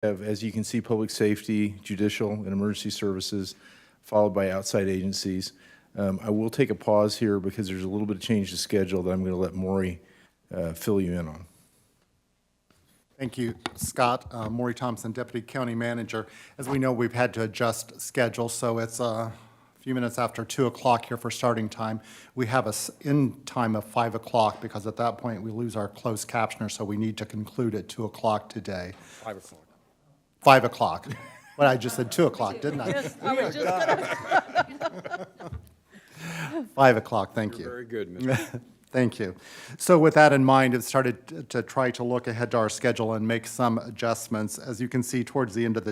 As you can see, public safety, judicial, and emergency services, followed by outside agencies. I will take a pause here because there's a little bit of change to schedule that I'm going to let Maury fill you in on. Thank you, Scott. Maury Thompson, Deputy County Manager. As we know, we've had to adjust schedule, so it's a few minutes after 2 o'clock here for starting time. We have a end time of 5 o'clock because at that point we lose our closed captioner, so we need to conclude at 2 o'clock today. 5 o'clock. 5 o'clock. Well, I just said 2 o'clock, didn't I? Yes, I was just gonna. 5 o'clock, thank you. You're very good, Mr. Thank you. So with that in mind, I've started to try to look ahead to our schedule and make some adjustments. As you can see towards the end of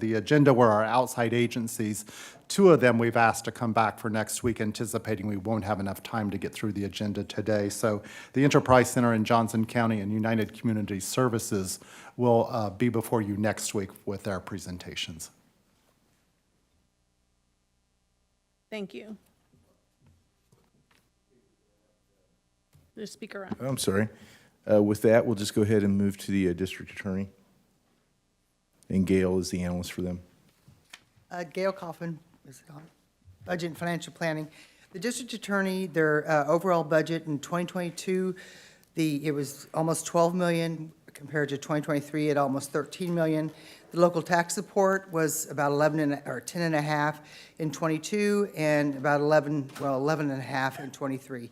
the agenda were our outside agencies. 2 of them we've asked to come back for next week, anticipating we won't have enough time to get through the agenda today. So the Enterprise Center in Johnson County and United Community Services will be before you next week with their presentations. Thank you. The speaker on. I'm sorry. With that, we'll just go ahead and move to the district attorney. And Gail is the analyst for them. Gail Coffin, Budget and Financial Planning. The district attorney, their overall budget in 2022, it was almost $12 million compared to 2023 at almost $13 million. The local tax support was about 10 and a half in 22 and about 11 and a half in 23.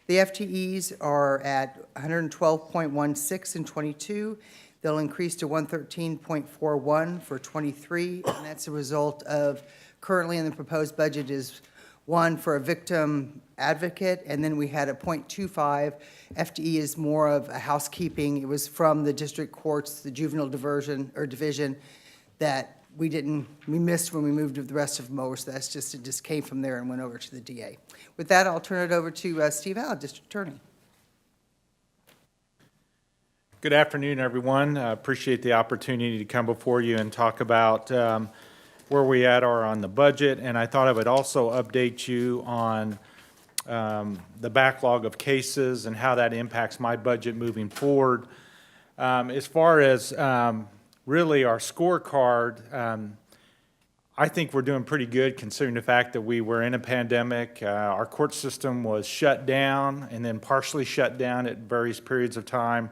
The FTEs are at 112.16 in 22. They'll increase to 113.41 for 23, and that's a result of currently in the proposed budget is one for a victim advocate, and then we had a 0.25. FTE is more of a housekeeping. It was from the district courts, the juvenile division that we missed when we moved to the rest of them over, so it just came from there and went over to the DA. With that, I'll turn it over to Steve Howe, District Attorney. Good afternoon, everyone. Appreciate the opportunity to come before you and talk about where we are on the budget, and I thought I would also update you on the backlog of cases and how that impacts my budget moving forward. As far as really our scorecard, I think we're doing pretty good considering the fact that we were in a pandemic. Our court system was shut down and then partially shut down at various periods of time,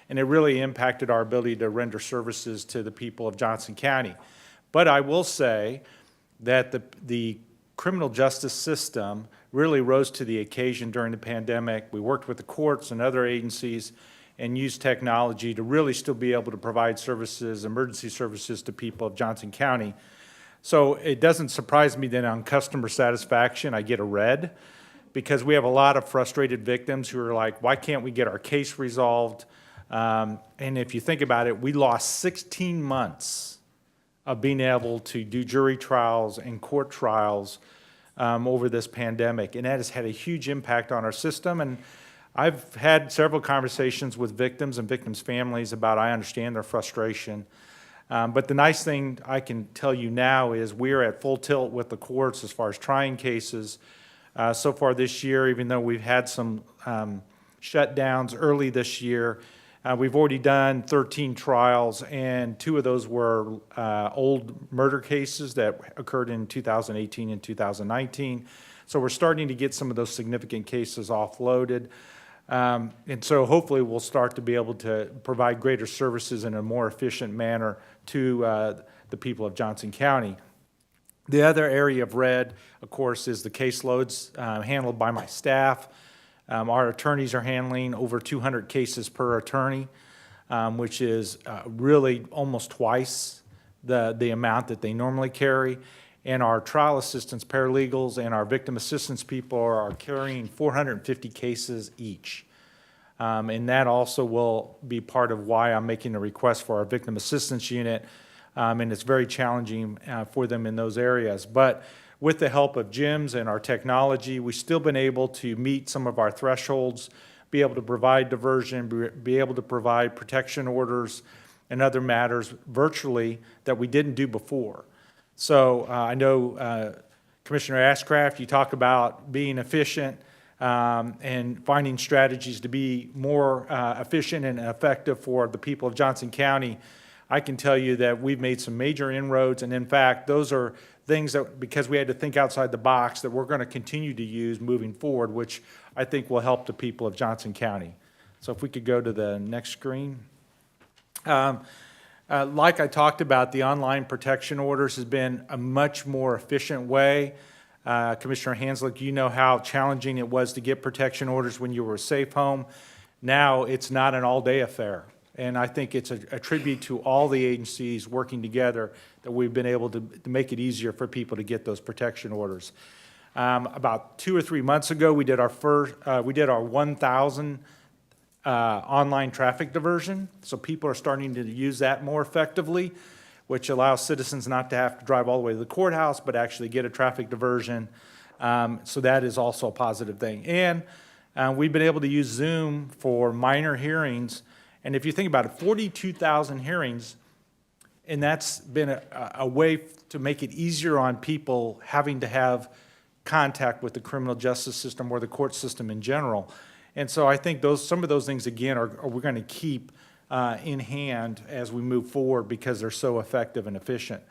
and it really impacted our ability to render services to the people of Johnson County. But I will say that the criminal justice system really rose to the occasion during the pandemic. We worked with the courts and other agencies and used technology to really still be able to provide services, emergency services to people of Johnson County. So it doesn't surprise me that on customer satisfaction I get a red, because we have a lot of frustrated victims who are like, why can't we get our case resolved? And if you think about it, we lost 16 months of being able to do jury trials and court trials over this pandemic, and that has had a huge impact on our system. And I've had several conversations with victims and victims' families about, I understand their frustration. But the nice thing I can tell you now is we're at full tilt with the courts as far as trying cases. So far this year, even though we've had some shutdowns early this year, we've already done 13 trials, and 2 of those were old murder cases that occurred in 2018 and 2019. So we're starting to get some of those significant cases offloaded. And so hopefully we'll start to be able to provide greater services in a more efficient manner to the people of Johnson County. The other area of red, of course, is the caseloads handled by my staff. Our attorneys are handling over 200 cases per attorney, which is really almost twice the amount that they normally carry. And our trial assistants, paralegals, and our victim assistance people are carrying 450 cases each. And that also will be part of why I'm making a request for our victim assistance unit. And it's very challenging for them in those areas. But with the help of gyms and our technology, we've still been able to meet some of our thresholds, be able to provide diversion, be able to provide protection orders and other matters virtually that we didn't do before. So I know Commissioner Ashcraft, you talk about being efficient and finding strategies to be more efficient and effective for the people of Johnson County. I can tell you that we've made some major inroads, and in fact, those are things that, because we had to think outside the box, that we're going to continue to use moving forward, which I think will help the people of Johnson County. So if we could go to the next screen. Like I talked about, the online protection orders has been a much more efficient way. Commissioner Hanslick, you know how challenging it was to get protection orders when you were a safe home. Now it's not an all-day affair. And I think it's a tribute to all the agencies working together that we've been able to make it easier for people to get those protection orders. About 2 or 3 months ago, we did our 1,000 online traffic diversion. So people are starting to use that more effectively, which allows citizens not to have to drive all the way to the courthouse, but actually get a traffic diversion. So that is also a positive thing. And we've been able to use Zoom for minor hearings. And if you think about it, 42,000 hearings, and that's been a way to make it easier on people having to have contact with the criminal justice system or the court system in general. And so I think some of those things, again, are we're going to keep in hand as we move forward because they're so effective and efficient.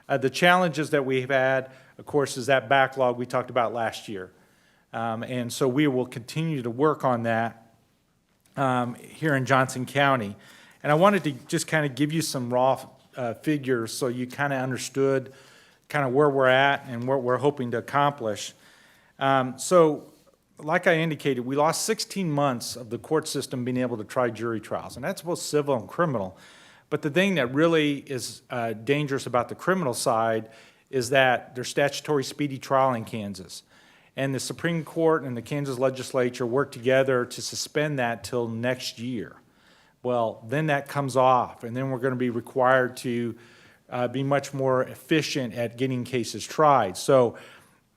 The challenges that we've had, of course, is that backlog we talked about last year. And so we will continue to work on that here in Johnson County. And I wanted to just kind of give you some raw figures so you kind of understood kind of where we're at and what we're hoping to accomplish. So like I indicated, we lost 16 months of the court system being able to try jury trials, and that's both civil and criminal. But the thing that really is dangerous about the criminal side is that there's statutory speedy trial in Kansas. And the Supreme Court and the Kansas legislature work together to suspend that till next year. Well, then that comes off, and then we're going to be required to be much more efficient at getting cases tried. So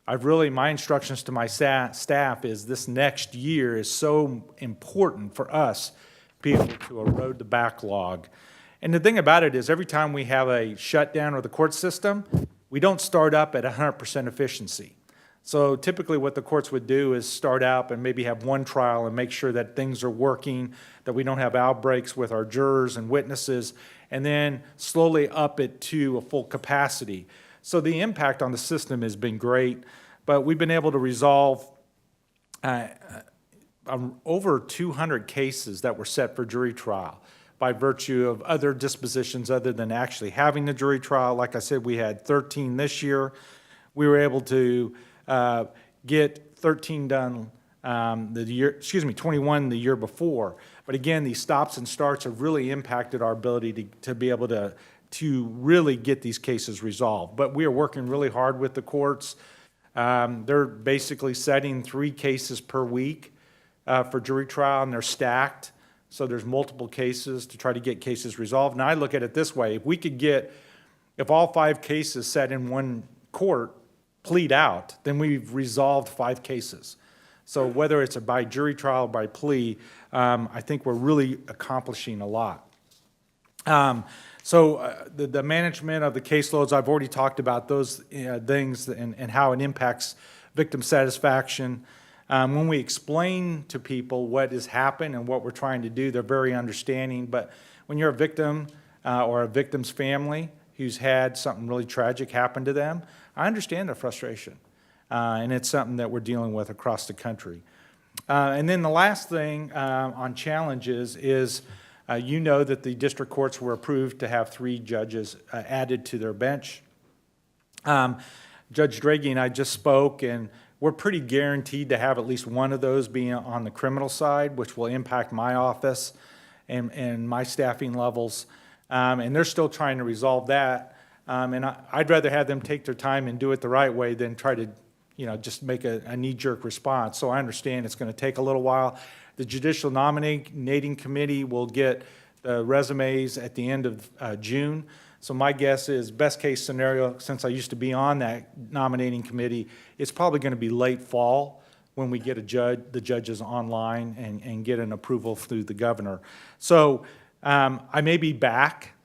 my instructions to my staff is this next year is so important for us to be able to erode the backlog. And the thing about it is every time we have a shutdown of the court system, we don't start up at 100% efficiency. So typically what the courts would do is start out and maybe have one trial and make sure that things are working, that we don't have outbreaks with our jurors and witnesses, and then slowly up it to a full capacity. So the impact on the system has been great, but we've been able to resolve over 200 cases that were set for jury trial by virtue of other dispositions other than actually having the jury trial. Like I said, we had 13 this year. We were able to get 13 done 21 the year before. But again, these stops and starts have really impacted our ability to be able to really get these cases resolved. But we are working really hard with the courts. They're basically setting 3 cases per week for jury trial, and they're stacked. So there's multiple cases to try to get cases resolved. And I look at it this way: if all 5 cases set in one court plead out, then we've resolved 5 cases. So whether it's by jury trial or by plea, I think we're really accomplishing a lot. The management of the caseloads, I've already talked about those things and how it impacts victim satisfaction. When we explain to people what has happened and what we're trying to do, they're very understanding. But when you're a victim or a victim's family who's had something really tragic happen to them, I understand their frustration. And it's something that we're dealing with across the country. And then the last thing on challenges is you know that the district courts were approved to have 3 judges added to their bench. Judge Draghi and I just spoke, and we're pretty guaranteed to have at least one of those being on the criminal side, which will impact my office and my staffing levels. And they're still trying to resolve that. And I'd rather have them take their time and do it the right way than try to, just make a knee-jerk response. So I understand it's going to take a little while. The Judicial Nominating Committee will get the resumes at the end of June. So my guess is, best-case scenario, since I used to be on that nominating committee, it's probably going to be late fall when we get the judges online and get an approval through the governor. So I may be back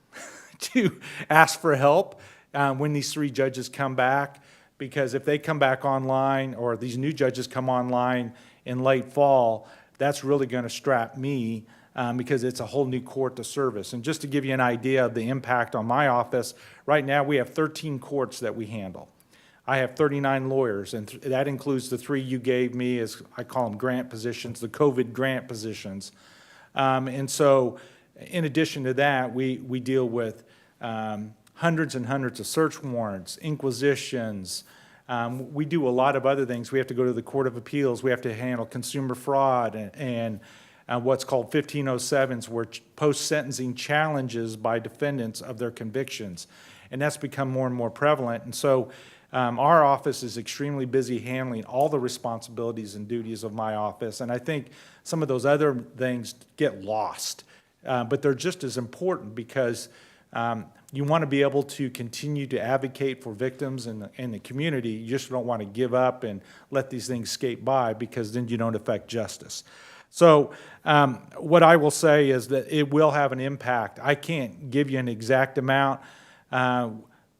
to ask for help when these 3 judges come back, because if they come back online or these new judges come online in late fall, that's really going to strap me because it's a whole new court to service. And just to give you an idea of the impact on my office, right now we have 13 courts that we handle. I have 39 lawyers, and that includes the 3 you gave me, as I call them grant positions, the COVID grant positions. And so in addition to that, we deal with hundreds and hundreds of search warrants, inquisitions. We do a lot of other things. We have to go to the Court of Appeals. We have to handle consumer fraud and what's called 1507s, where post-sentencing challenges by defendants of their convictions. And that's become more and more prevalent. And so our office is extremely busy handling all the responsibilities and duties of my office. And I think some of those other things get lost. But they're just as important because you want to be able to continue to advocate for victims in the community. You just don't want to give up and let these things skate by, because then you don't affect justice. So what I will say is that it will have an impact. I can't give you an exact amount.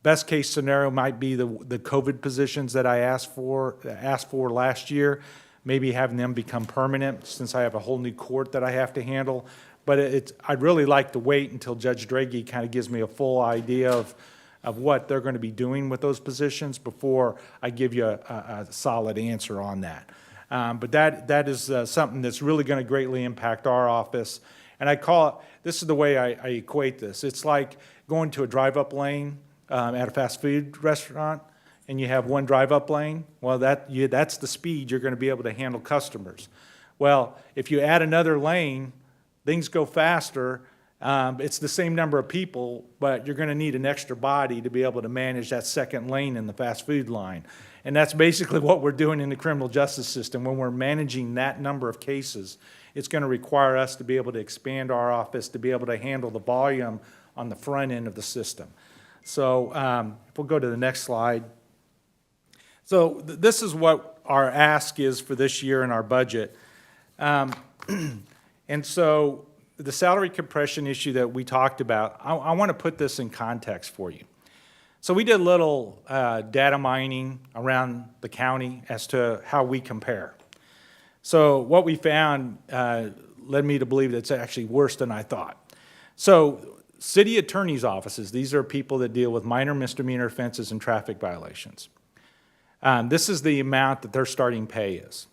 Best case scenario might be the COVID positions that I asked for last year, maybe having them become permanent, since I have a whole new court that I have to handle. But I'd really like to wait until Judge Draghi kind of gives me a full idea of what they're going to be doing with those positions before I give you a solid answer on that. But that is something that's really going to greatly impact our office. And I call it, this is the way I equate this. It's like going to a drive-up lane at a fast food restaurant, and you have one drive-up lane. Well, that's the speed you're going to be able to handle customers. Well, if you add another lane, things go faster. It's the same number of people, but you're going to need an extra body to be able to manage that second lane in the fast food line. And that's basically what we're doing in the criminal justice system. When we're managing that number of cases, it's going to require us to be able to expand our office to be able to handle the volume on the front end of the system. So if we'll go to the next slide. So this is what our ask is for this year in our budget. And so the salary compression issue that we talked about, I want to put this in context for you. So we did a little data mining around the county as to how we compare. So what we found led me to believe that it's actually worse than I thought. So city attorney's offices, these are people that deal with minor misdemeanor offenses and traffic violations. This is the amount that their starting pay is.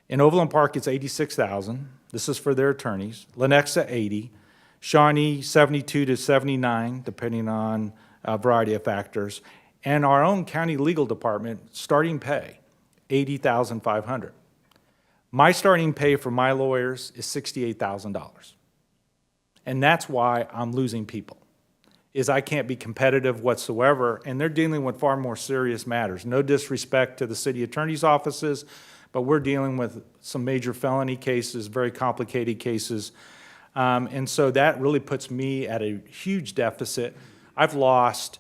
In Overland Park, it's $86,000. This is for their attorneys. Lenexa, $80,000. Shawnee, $72,000 to $79,000, depending on a variety of factors. And our own county legal department, starting pay, $80,500. My starting pay for my lawyers is $68,000. And that's why I'm losing people, is I can't be competitive whatsoever, and they're dealing with far more serious matters. No disrespect to the city attorney's offices, but we're dealing with some major felony cases, very complicated cases. And so that really puts me at a huge deficit. I've lost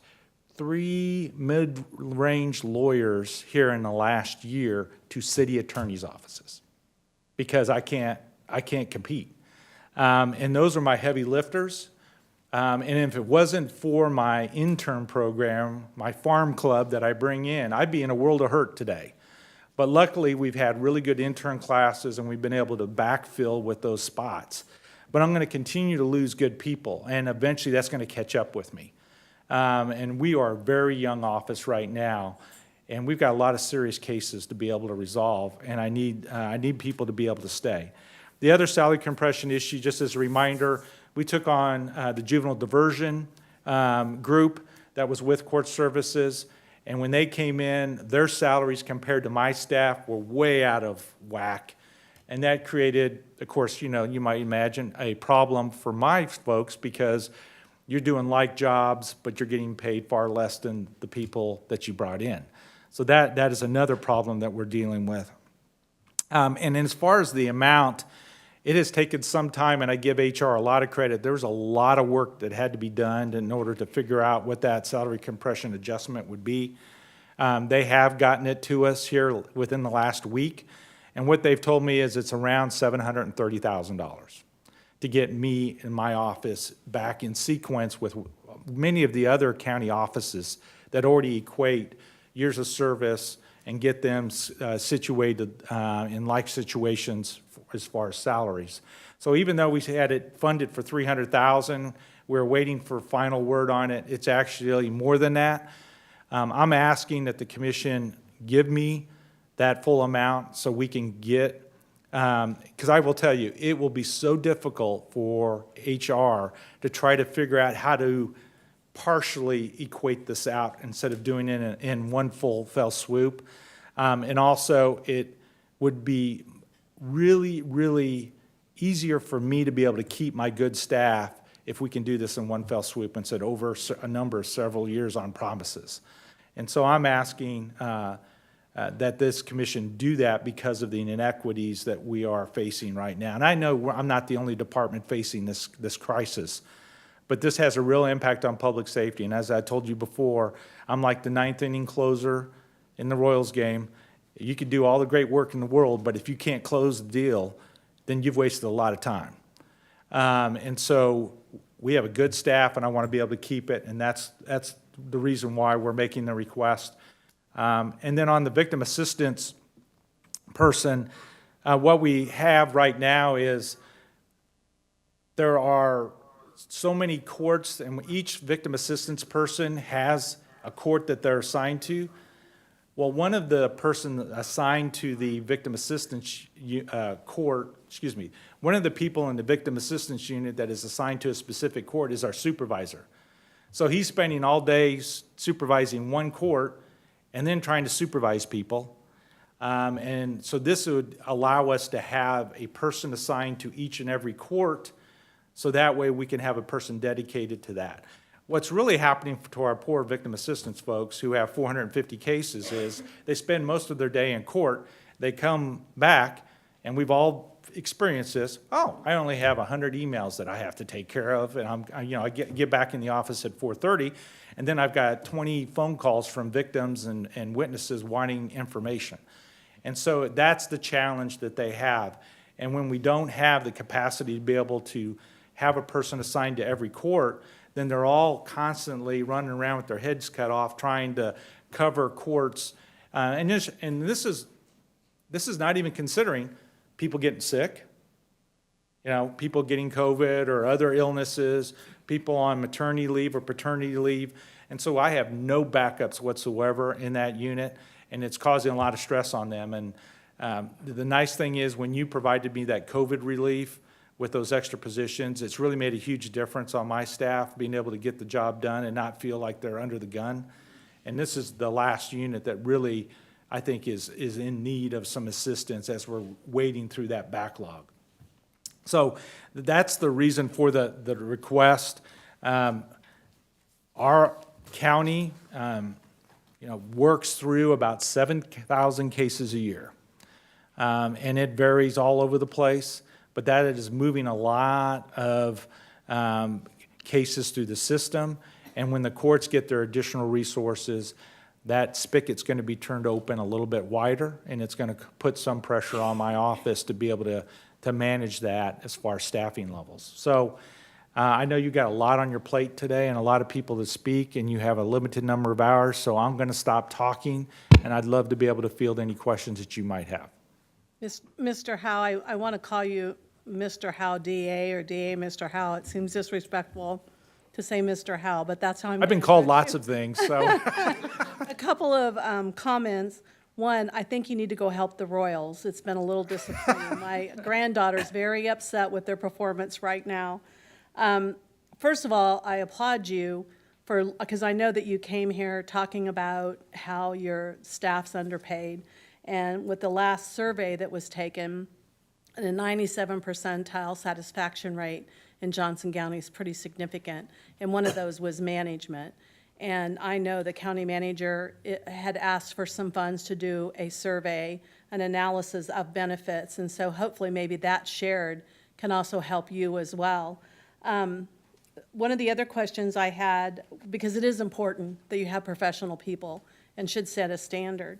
3 mid-range lawyers here in the last year to city attorney's offices because I can't compete. And those are my heavy lifters. And if it wasn't for my intern program, my farm club that I bring in, I'd be in a world of hurt today. But luckily, we've had really good intern classes, and we've been able to backfill with those spots. But I'm going to continue to lose good people, and eventually that's going to catch up with me. And we are a very young office right now, and we've got a lot of serious cases to be able to resolve, and I need people to be able to stay. The other salary compression issue, just as a reminder, we took on the juvenile diversion group that was with court services. And when they came in, their salaries compared to my staff were way out of whack. And that created, of course, you might imagine, a problem for my folks because you're doing like jobs, but you're getting paid far less than the people that you brought in. So that is another problem that we're dealing with. And as far as the amount, it has taken some time, and I give HR a lot of credit. There was a lot of work that had to be done in order to figure out what that salary compression adjustment would be. They have gotten it to us here within the last week, and what they've told me is it's around $730,000 to get me and my office back in sequence with many of the other county offices that already equate years of service and get them situated in like situations as far as salaries. So even though we had it funded for $300,000, we're waiting for final word on it. It's actually more than that. I'm asking that the commission give me that full amount so we can get, because I will tell you, it will be so difficult for HR to try to figure out how to partially equate this out instead of doing it in one full fell swoop. And also, it would be really, really easier for me to be able to keep my good staff if we can do this in one fell swoop instead of over a number of several years on promises. And so I'm asking that this commission do that because of the inequities that we are facing right now. And I know I'm not the only department facing this crisis, but this has a real impact on public safety. And as I told you before, I'm like the ninth inning closer in the Royals game. You could do all the great work in the world, but if you can't close the deal, then you've wasted a lot of time. And so we have a good staff, and I want to be able to keep it, and that's the reason why we're making the request. And then on the victim assistance person, what we have right now is there are so many courts, and each victim assistance person has a court that they're assigned to. Well, one of the person assigned to the victim assistance one of the people in the victim assistance unit that is assigned to a specific court is our supervisor. So he's spending all day supervising one court and then trying to supervise people. And so this would allow us to have a person assigned to each and every court, so that way we can have a person dedicated to that. What's really happening to our poor victim assistance folks who have 450 cases is they spend most of their day in court, they come back, and we've all experienced this, oh, I only have 100 emails that I have to take care of, and I get back in the office at 4:30, and then I've got 20 phone calls from victims and witnesses wanting information. And so that's the challenge that they have. And when we don't have the capacity to be able to have a person assigned to every court, then they're all constantly running around with their heads cut off trying to cover courts. And this is not even considering people getting sick, people getting COVID or other illnesses, people on maternity leave or paternity leave. And so I have no backups whatsoever in that unit, and it's causing a lot of stress on them. And the nice thing is when you provided me that COVID relief with those extra positions, it's really made a huge difference on my staff being able to get the job done and not feel like they're under the gun. And this is the last unit that really, I think, is in need of some assistance as we're wading through that backlog. So that's the reason for the request. Our county, works through about 7,000 cases a year. And it varies all over the place, but that is moving a lot of cases through the system. And when the courts get their additional resources, that spigot's going to be turned open a little bit wider, and it's going to put some pressure on my office to be able to manage that as far as staffing levels. So I know you got a lot on your plate today and a lot of people to speak, and you have a limited number of hours, so I'm going to stop talking, and I'd love to be able to field any questions that you might have. Mr. Howe, I want to call you Mr. Howe DA or DA Mr. Howe. It seems disrespectful to say Mr. Howe, but that's how I'm. I've been called lots of things, so. A couple of comments. One, I think you need to go help the Royals. It's been a little disappointing. My granddaughter's very upset with their performance right now. First of all, I applaud you because I know that you came here talking about how your staff's underpaid. And with the last survey that was taken, a 97 percentile satisfaction rate in Johnson County is pretty significant. And one of those was management. And I know the county manager had asked for some funds to do a survey, an analysis of benefits. And so hopefully maybe that shared can also help you as well. One of the other questions I had, because it is important that you have professional people and should set a standard.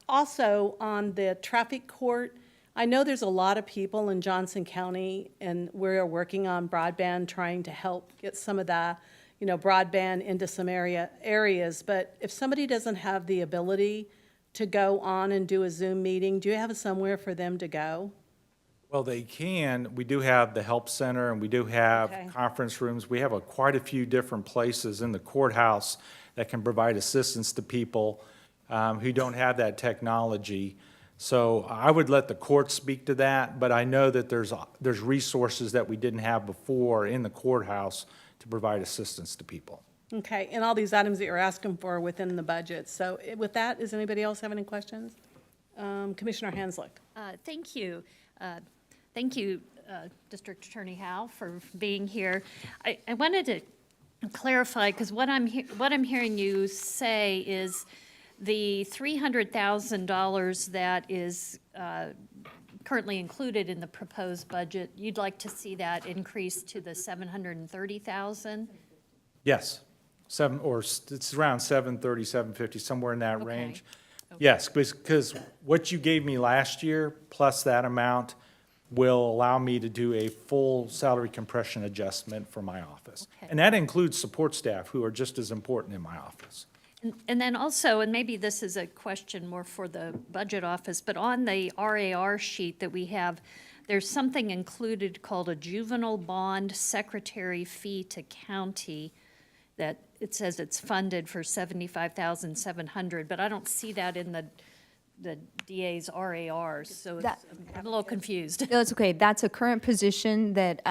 Also, on the traffic court, I know there's a lot of people in Johnson County, and we're working on broadband, trying to help get some of the, broadband into some areas. But if somebody doesn't have the ability to go on and do a Zoom meeting, do you have somewhere for them to go? Well, they can. We do have the help center, and we do have Okay. conference rooms. We have quite a few different places in the courthouse that can provide assistance to people who don't have that technology. So I would let the court speak to that, but I know that there's resources that we didn't have before in the courthouse to provide assistance to people. Okay, and all these items that you're asking for are within the budget. So with that, does anybody else have any questions? Commissioner Hanslick. Thank you. Thank you, District Attorney Howe, for being here. I wanted to clarify, because what I'm hearing you say is the $300,000 that is currently included in the proposed budget, you'd like to see that increase to the $730,000? Yes, it's around 730, 750, somewhere in that Okay. range. Yes, because what you gave me last year, plus that amount, will allow me to do a full salary compression adjustment for my office. Okay. And that includes support staff, who are just as important in my office. And then also, and maybe this is a question more for the budget office, but on the RAR sheet that we have, there's something included called a juvenile bond secretary fee to county, that it says it's funded for $75,700, but I don't see that in the DA's RARs, so I'm a little confused. No, it's okay. That's a current position that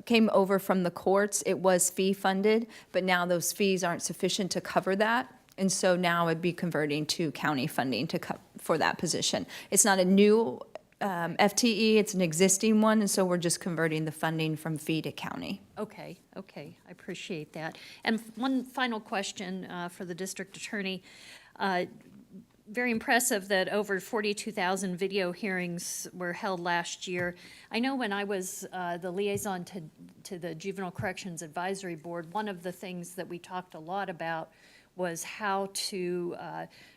came over from the courts. It was fee-funded, but now those fees aren't sufficient to cover that. And so now it'd be converting to county funding for that position. It's not a new FTE, it's an existing one, and so we're just converting the funding from fee to county. Okay, I appreciate that. And one final question for the district attorney. Very impressive that over 42,000 video hearings were held last year. I know when I was the liaison to the Juvenile Corrections Advisory Board, one of the things that we talked a lot about was how to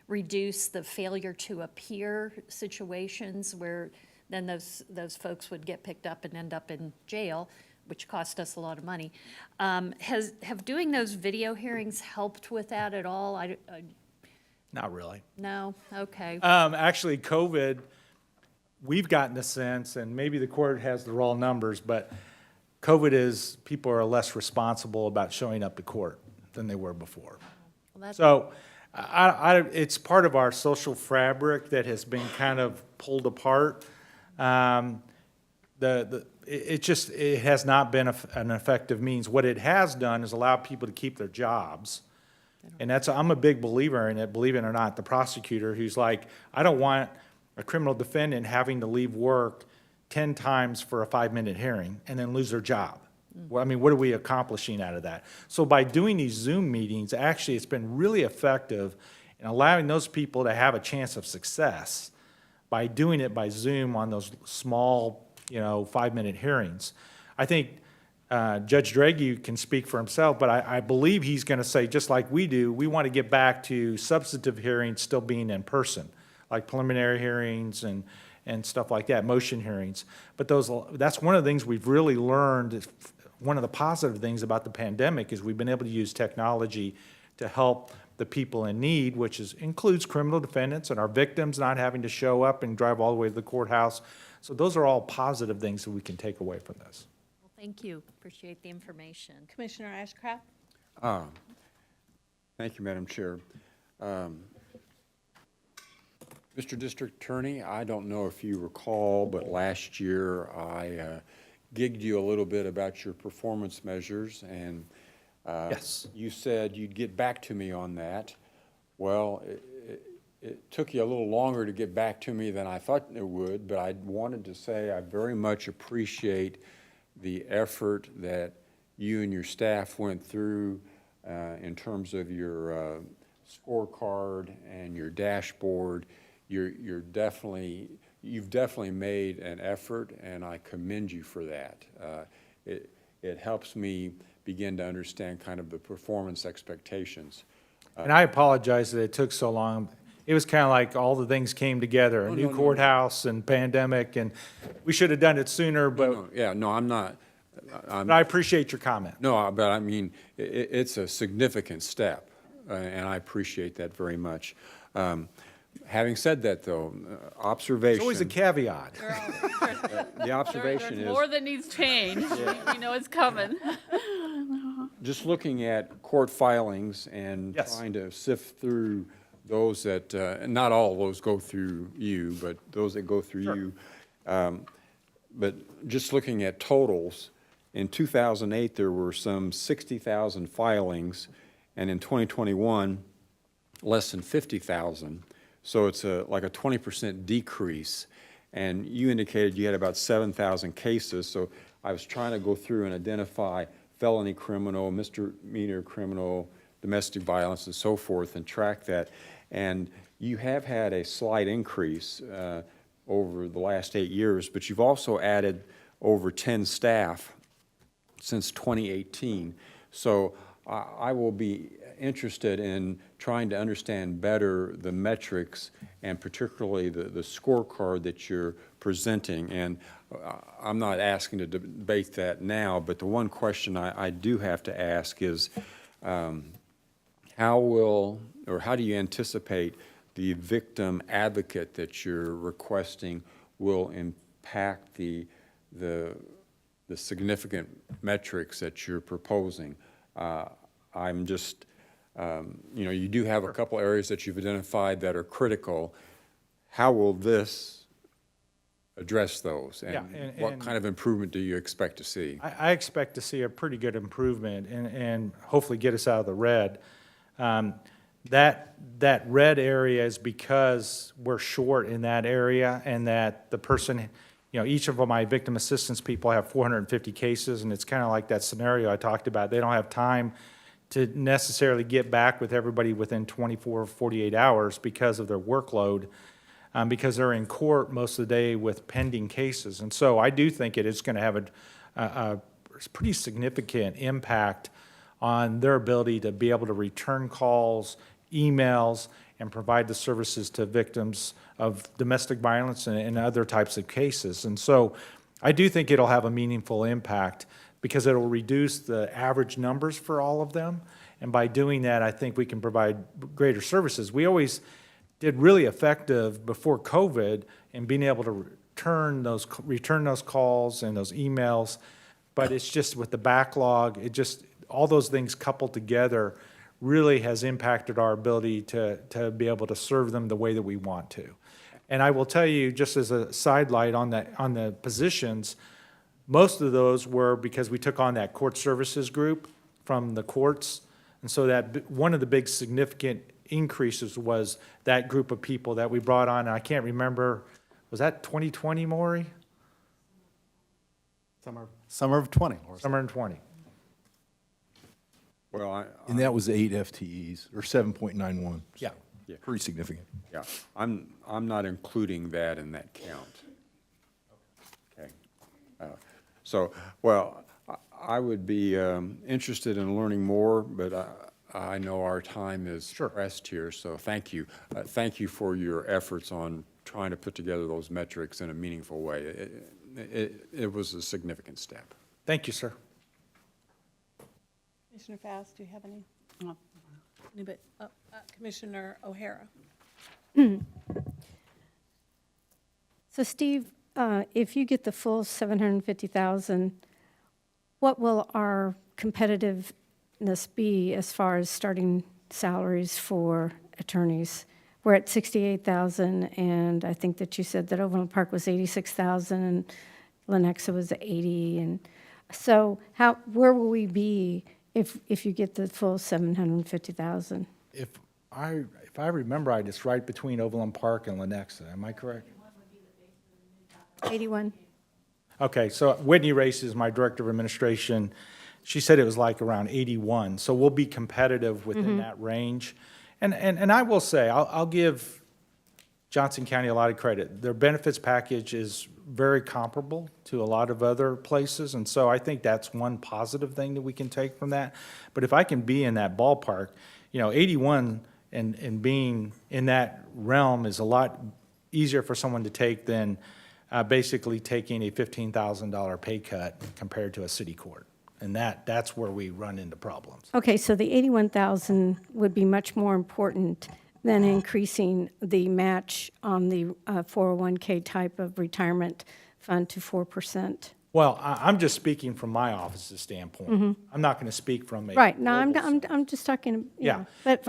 reduce the failure to appear situations where then those folks would get picked up and end up in jail, which cost us a lot of money. Have doing those video hearings helped with that at all? Not really. No? Okay. Actually, COVID, we've gotten a sense, and maybe the court has the raw numbers, but COVID is, people are less responsible about showing up to court than they were before. Well, that's- So it's part of our social fabric that has been kind of pulled apart. It has not been an effective means. What it has done is allow people to keep their jobs. And I'm a big believer in it, believe it or not. The prosecutor who's like, I don't want a criminal defendant having to leave work 10 times for a 5-minute hearing and then lose their job. Well, I mean, what are we accomplishing out of that? So by doing these Zoom meetings, actually, it's been really effective in allowing those people to have a chance of success by doing it by Zoom on those small, 5-minute hearings. I think Judge Draghi can speak for himself, but I believe he's going to say, just like we do, we want to get back to substantive hearings still being in person, like preliminary hearings and stuff like that, motion hearings. But that's one of the things we've really learned. One of the positive things about the pandemic is we've been able to use technology to help the people in need, which includes criminal defendants and our victims not having to show up and drive all the way to the courthouse. So those are all positive things that we can take away from this. Well, thank you. Appreciate the information. Commissioner Ashcraft? Thank you, Madam Chair. Mr. District Attorney, I don't know if you recall, but last year I gigged you a little bit about your performance measures, and Yes. you said you'd get back to me on that. Well, it took you a little longer to get back to me than I thought it would, but I wanted to say I very much appreciate the effort that you and your staff went through in terms of your scorecard and your dashboard. You've definitely made an effort, and I commend you for that. It helps me begin to understand kind of the performance expectations. And I apologize that it took so long. It was kind of like all the things came together, a new courthouse and pandemic, and we should have done it sooner, but Yeah, no, I'm not. but I appreciate your comment. No, but I mean, it's a significant step, and I appreciate that very much. Having said that, though, observation. There's always a caveat. The observation There's is, more that needs change. We know it's coming. just looking at court filings and Yes. trying to sift through those that, and not all of those go through you, but those that go through you. But just looking at totals, in 2008, there were some 60,000 filings, and in 2021, less than 50,000. So it's like a 20% decrease. And you indicated you had about 7,000 cases, so I was trying to go through and identify felony criminal, misdemeanor criminal, domestic violence, and so forth, and track that. And you have had a slight increase over the last 8 years, but you've also added over 10 staff since 2018. So I will be interested in trying to understand better the metrics and particularly the scorecard that you're presenting. And I'm not asking to debate that now, but the one question I do have to ask is how do you anticipate the victim advocate that you're requesting will impact the significant metrics that you're proposing? I'm just, you do have a couple areas that you've identified that are critical. How will this address those? Yeah, And what and- kind of improvement do you expect to see? I expect to see a pretty good improvement and hopefully get us out of the red. That red area is because we're short in that area and that the person, each of my victim assistance people have 450 cases, and it's kind of like that scenario I talked about. They don't have time to necessarily get back with everybody within 24, 48 hours because of their workload, because they're in court most of the day with pending cases. And so I do think it is going to have a pretty significant impact on their ability to be able to return calls, emails, and provide the services to victims of domestic violence and other types of cases. And so I do think it'll have a meaningful impact because it'll reduce the average numbers for all of them. And by doing that, I think we can provide greater services. We always did really effective before COVID in being able to return those calls and those emails. But it's just with the backlog, all those things coupled together really has impacted our ability to be able to serve them the way that we want to. And I will tell you, just as a sidelight on the positions, most of those were because we took on that court services group from the courts. And so that one of the big significant increases was that group of people that we brought on. And I can't remember, was that 2020, Maury? Summer of 20. Summer in 20. Well, And that was 8 FTEs, or 7.91. Yeah. Yeah. Pretty significant. yeah, I'm not including that in that count. Okay. So, well, I would be interested in learning more, but I know our time is pressed here, so thank you. Thank you for your efforts on trying to put together those metrics in a meaningful way. It was a significant step. Thank you, sir. Commissioner Fast, do you have any? Anybody? Commissioner O'Hara. So Steve, if you get the full 750,000, what will our competitiveness be as far as starting salaries for attorneys? We're at 68,000, and I think that you said that Overland Park was 86,000, and Lenexa was 80, and so where will we be if you get the full 750,000? If I remember right, it's right between Overland Park and Lenexa. Am I correct? 81? Okay, so Whitney Race is my director of administration. She said it was like around 81, so we'll be competitive within that range. And I will say, I'll give Johnson County a lot of credit. Their benefits package is very comparable to a lot of other places, and so I think that's one positive thing that we can take from that. But if I can be in that ballpark, 81 and being in that realm is a lot easier for someone to take than basically taking a $15,000 pay cut compared to a city court. And that's where we run into problems. Okay, so the 81,000 would be much more important than increasing the match on the 401K type of retirement fund to 4%. Well, I'm just speaking from my office's standpoint. I'm not going to speak from a. Right, no, global I'm just talking, Yeah, But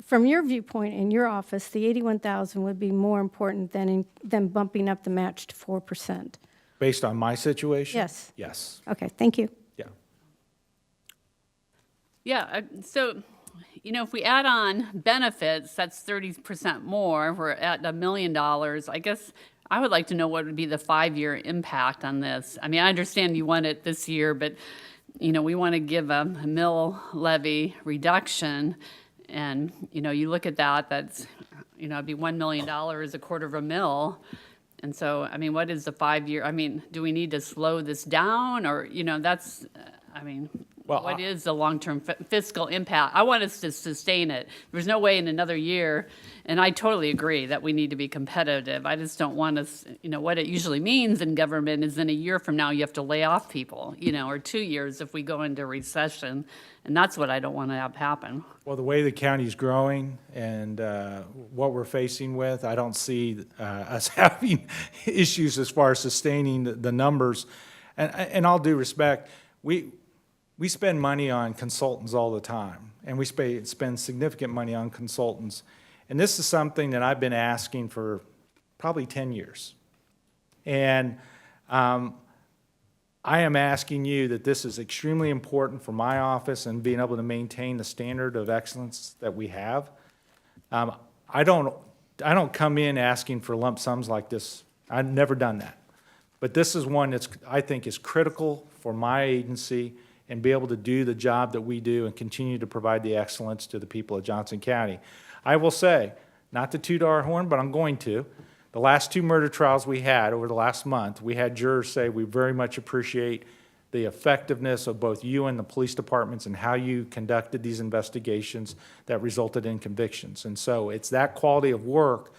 from your viewpoint in your office, the 81,000 would be more important than bumping up the match to 4%. Based on my situation? Yes. Yes, Okay, thank you. yeah. Yeah, so, if we add on benefits, that's 30% more. We're at $1 million. I guess I would like to know what would be the 5-year impact on this. I mean, I understand you want it this year, but, we want to give a mill levy reduction. And, you look at that, that's, it'd be $1 million, a quarter of a mill. And so, I mean, what is the 5-year? I mean, do we need to slow this down or, that's, Well, what is the long-term fiscal impact? I want us to sustain it. There's no way in another year, and I totally agree that we need to be competitive. I just don't want us, what it usually means in government is in a year from now, you have to lay off people, or 2 years if we go into recession. And that's what I don't want to have happen. Well, the way the county's growing and what we're facing with, I don't see us having issues as far as sustaining the numbers. And all due respect, we spend money on consultants all the time, and we spend significant money on consultants. And this is something that I've been asking for probably 10 years. And I am asking you that this is extremely important for my office and being able to maintain the standard of excellence that we have. I don't come in asking for lump sums like this. I've never done that. But this is one that's, I think, is critical for my agency and be able to do the job that we do and continue to provide the excellence to the people of Johnson County. I will say, not to toot our horn, but I'm going to, the last 2 murder trials we had over the last month, we had jurors say we very much appreciate the effectiveness of both you and the police departments and how you conducted these investigations that resulted in convictions. And so it's that quality of work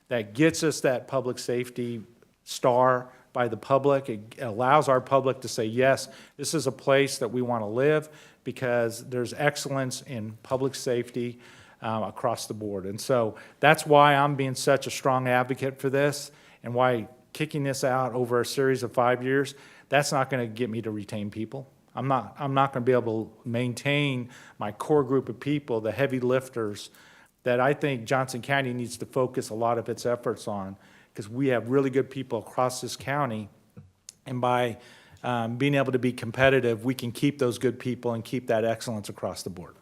that gets us that public safety star by the public. It allows our public to say, yes, this is a place that we want to live because there's excellence in public safety across the board. And so that's why I'm being such a strong advocate for this and why kicking this out over a series of 5 years, that's not going to get me to retain people. I'm not going to be able to maintain my core group of people, the heavy lifters, that I think Johnson County needs to focus a lot of its efforts on, because we have really good people across this county, and by being able to be competitive, we can keep those good people and keep that excellence across the board.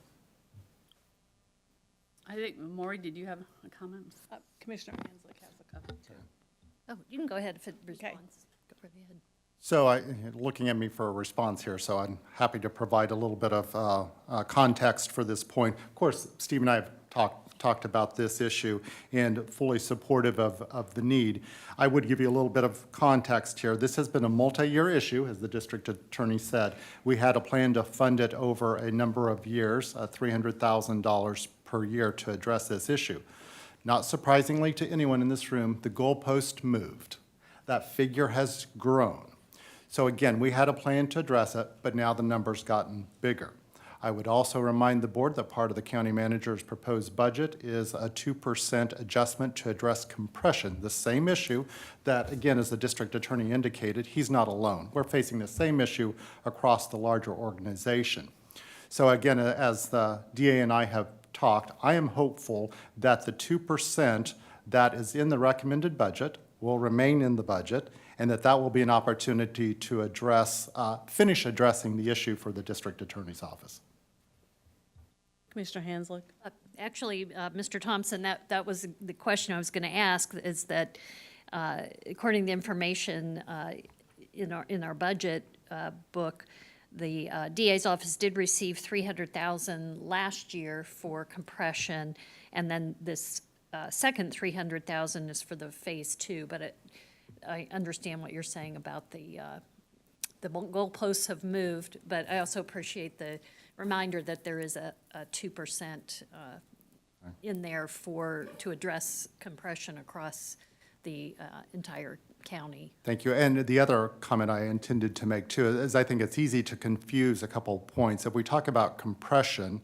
I think, Maury, did you have a comment? Commissioner Hanslick has a comment too. Oh, you can go ahead if it responds. Go right ahead. So looking at me for a response here, so I'm happy to provide a little bit of context for this point. Of course, Steve and I have talked about this issue and fully supportive of the need. I would give you a little bit of context here. This has been a multi-year issue, as the district attorney said. We had a plan to fund it over a number of years, $300,000 per year to address this issue. Not surprisingly to anyone in this room, the goalpost moved. That figure has grown. So again, we had a plan to address it, but now the number's gotten bigger. I would also remind the board that part of the county manager's proposed budget is a 2% adjustment to address compression, the same issue that, again, as the district attorney indicated, he's not alone. We're facing the same issue across the larger organization. So again, as the DA and I have talked, I am hopeful that the 2% that is in the recommended budget will remain in the budget, and that will be an opportunity to address, finish addressing the issue for the district attorney's office. Commissioner Hanslick? Actually, Mr. Thompson, that was the question I was going to ask, is that according to the information in our budget book, the DA's office did receive $300,000 last year for compression, and then this second $300,000 is for the phase 2. But I understand what you're saying about the goalposts have moved, but I also appreciate the reminder that there is a 2% in there to address compression across the entire county. Thank you. And the other comment I intended to make too is I think it's easy to confuse a couple points. If we talk about compression,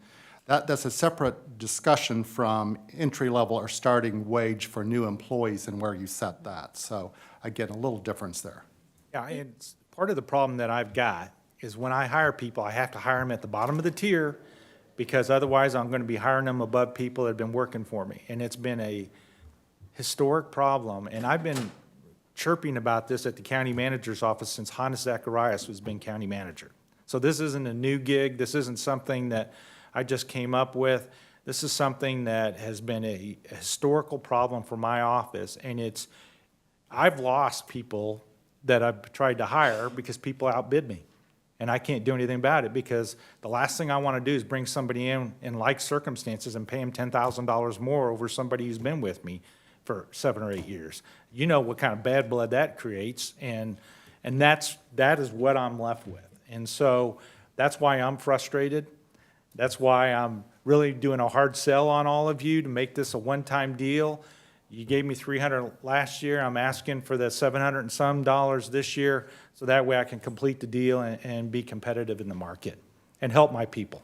That's a separate discussion from entry-level or starting wage for new employees and where you set that. So again, a little difference there. Yeah, and part of the problem that I've got is when I hire people, I have to hire them at the bottom of the tier because otherwise I'm going to be hiring them above people that have been working for me. And it's been a historic problem, and I've been chirping about this at the county manager's office since Hannes Zacharias has been county manager. So this isn't a new gig. This isn't something that I just came up with. This is something that has been a historical problem for my office, and I've lost people that I've tried to hire because people outbid me. And I can't do anything about it because the last thing I want to do is bring somebody in like circumstances and pay them $10,000 more over somebody who's been with me for 7 or 8 years. You know what kind of bad blood that creates, and that is what I'm left with. And so that's why I'm frustrated. That's why I'm really doing a hard sell on all of you to make this a one-time deal. You gave me $300 last year. I'm asking for the $700 and some this year, so that way I can complete the deal and be competitive in the market and help my people.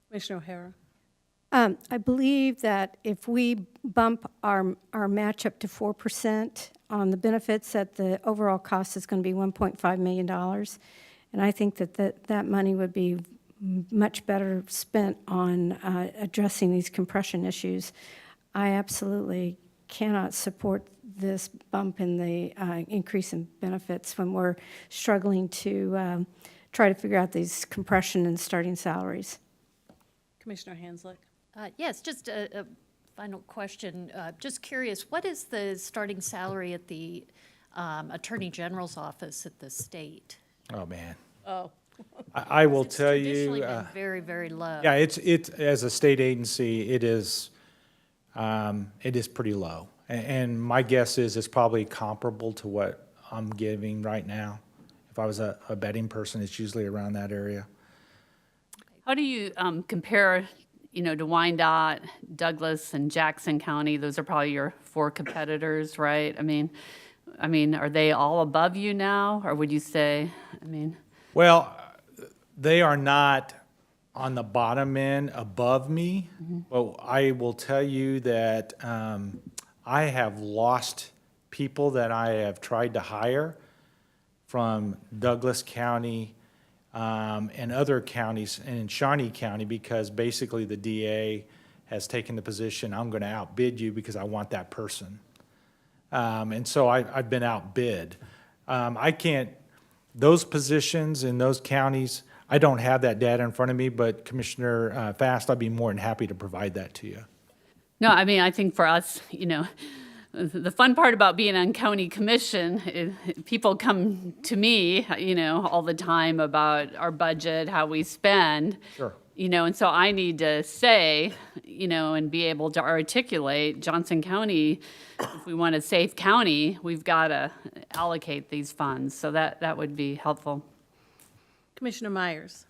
Commissioner O'Hara. I believe that if we bump our match up to 4% on the benefits, that the overall cost is going to be $1.5 million. And I think that money would be much better spent on addressing these compression issues. I absolutely cannot support this bump in the increase in benefits when we're struggling to try to figure out these compression and starting salaries. Commissioner Hanslick. Yes, just a final question. Just curious, what is the starting salary at the Attorney General's office at the state? Oh, man. Oh. I will It's tell traditionally you. been very, very low. Yeah, it's as a state agency, it is pretty low. And my guess is it's probably comparable to what I'm giving right now. If I was a betting person, it's usually around that area. How do you compare, to Wyandotte, Douglas, and Jackson County? Those are probably your 4 competitors, right? I mean, are they all above you now, or would you say, Well, they are not on the bottom end above me, but I will tell you that I have lost people that I have tried to hire from Douglas County and other counties, and in Shawnee County, because basically the DA has taken the position, I'm going to outbid you because I want that person. And so I've been outbid. I can't, those positions in those counties, I don't have that data in front of me, but Commissioner Fast, I'd be more than happy to provide that to you. No, I think for us, the fun part about being on county commission is people come to me, all the time about our budget, how we spend. Sure. And so I need to say, and be able to articulate Johnson County, if we want a safe county, we've got to allocate these funds. So that would be helpful. Commissioner Myers.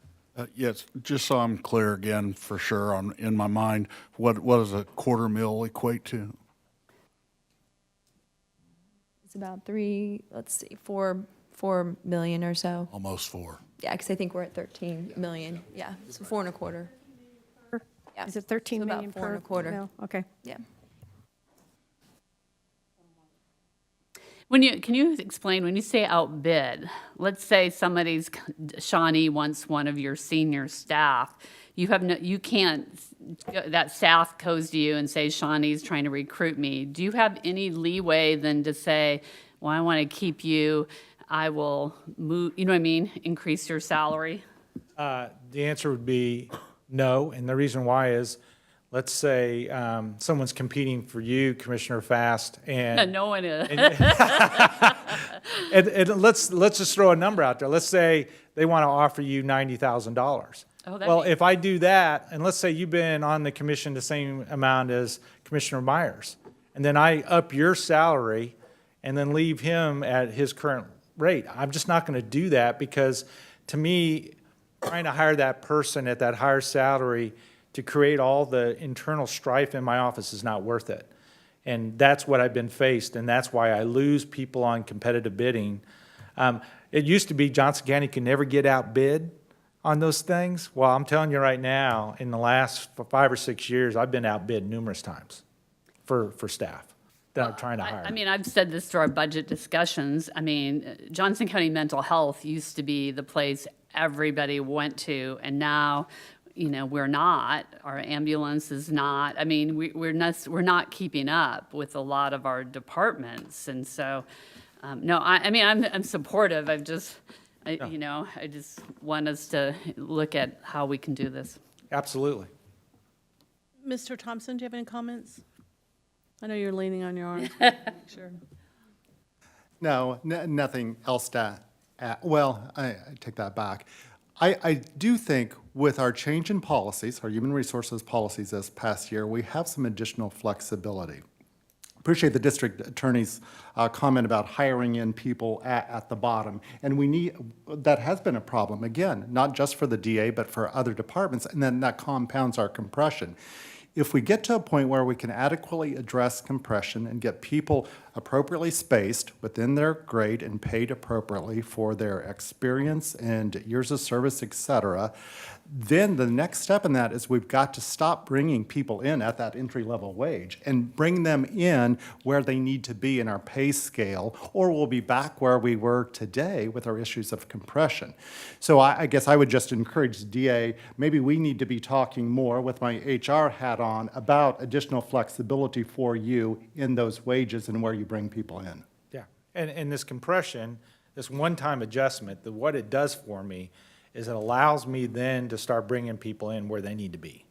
Yes, just so I'm clear again, for sure, in my mind, what does a $250,000 equate to? It's about 4 million or so. Almost 4. Yeah, because I think we're at 13 million. Yeah, so 4.25. Yeah. Is it 13 So about million per? 4.25. No, okay. Yeah. Can you explain, when you say outbid, let's say Shawnee wants one of your senior staff, you can't, that staff goes to you and says, Shawnee's trying to recruit me. Do you have any leeway then to say, well, I want to keep you, I will move, increase your salary? The answer would be no, and the reason why is, let's say someone's competing for you, Commissioner Fast, and No one is. and let's just throw a number out there. Let's say they want to offer you $90,000. Oh, that'd Well, be- if I do that, and let's say you've been on the commission the same amount as Commissioner Myers, and then I up your salary and then leave him at his current rate, I'm just not going to do that, because to me, trying to hire that person at that higher salary to create all the internal strife in my office is not worth it. And that's what I've been faced, and that's why I lose people on competitive bidding. It used to be Johnson County could never get outbid on those things. Well, I'm telling you right now, in the last 5 or 6 years, I've been outbid numerous times for staff that I'm trying to hire. I mean, I've said this through our budget discussions. I mean, Johnson County Mental Health used to be the place everybody went to, and now, you know, we're not. Our ambulance is not. I mean, we're not keeping up with a lot of our departments, and so, no, I mean, I'm supportive. I just want us to look at how we can do this. Absolutely. Mr. Thompson, do you have any comments? I know you're leaning on your arm. Sure. No, nothing else to add. Well, I take that back. I do think with our change in policies, our human resources policies this past year, we have some additional flexibility. Appreciate the district attorney's comment about hiring in people at the bottom. And that has been a problem, again, not just for the DA, but for other departments, and then that compounds our compression. If we get to a point where we can adequately address compression and get people appropriately spaced within their grade and paid appropriately for their experience and years of service, et cetera, then the next step in that is we've got to stop bringing people in at that entry-level wage and bring them in where they need to be in our pay scale, or we'll be back where we were today with our issues of compression. So I guess I would just encourage DA, maybe we need to be talking more with my HR hat on about additional flexibility for you in those wages and where you bring people in. Yeah, and this compression, this one-time adjustment, what it does for me is it allows me then to start bringing people in where they need to be.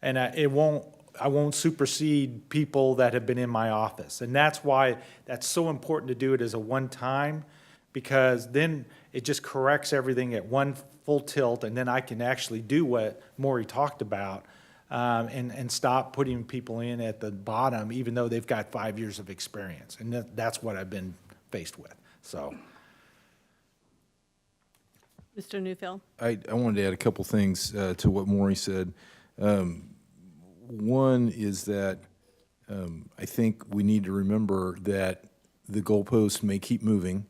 And I won't supersede people that have been in my office. And that's why that's so important to do it as a one-time, because then it just corrects everything at one full tilt, and then I can actually do what Maury talked about, and stop putting people in at the bottom, even though they've got 5 years of experience. And that's what I've been faced with, so. Mr. Newfield? I wanted to add a couple things to what Maury said. One is that I think we need to remember that the goalposts may keep moving.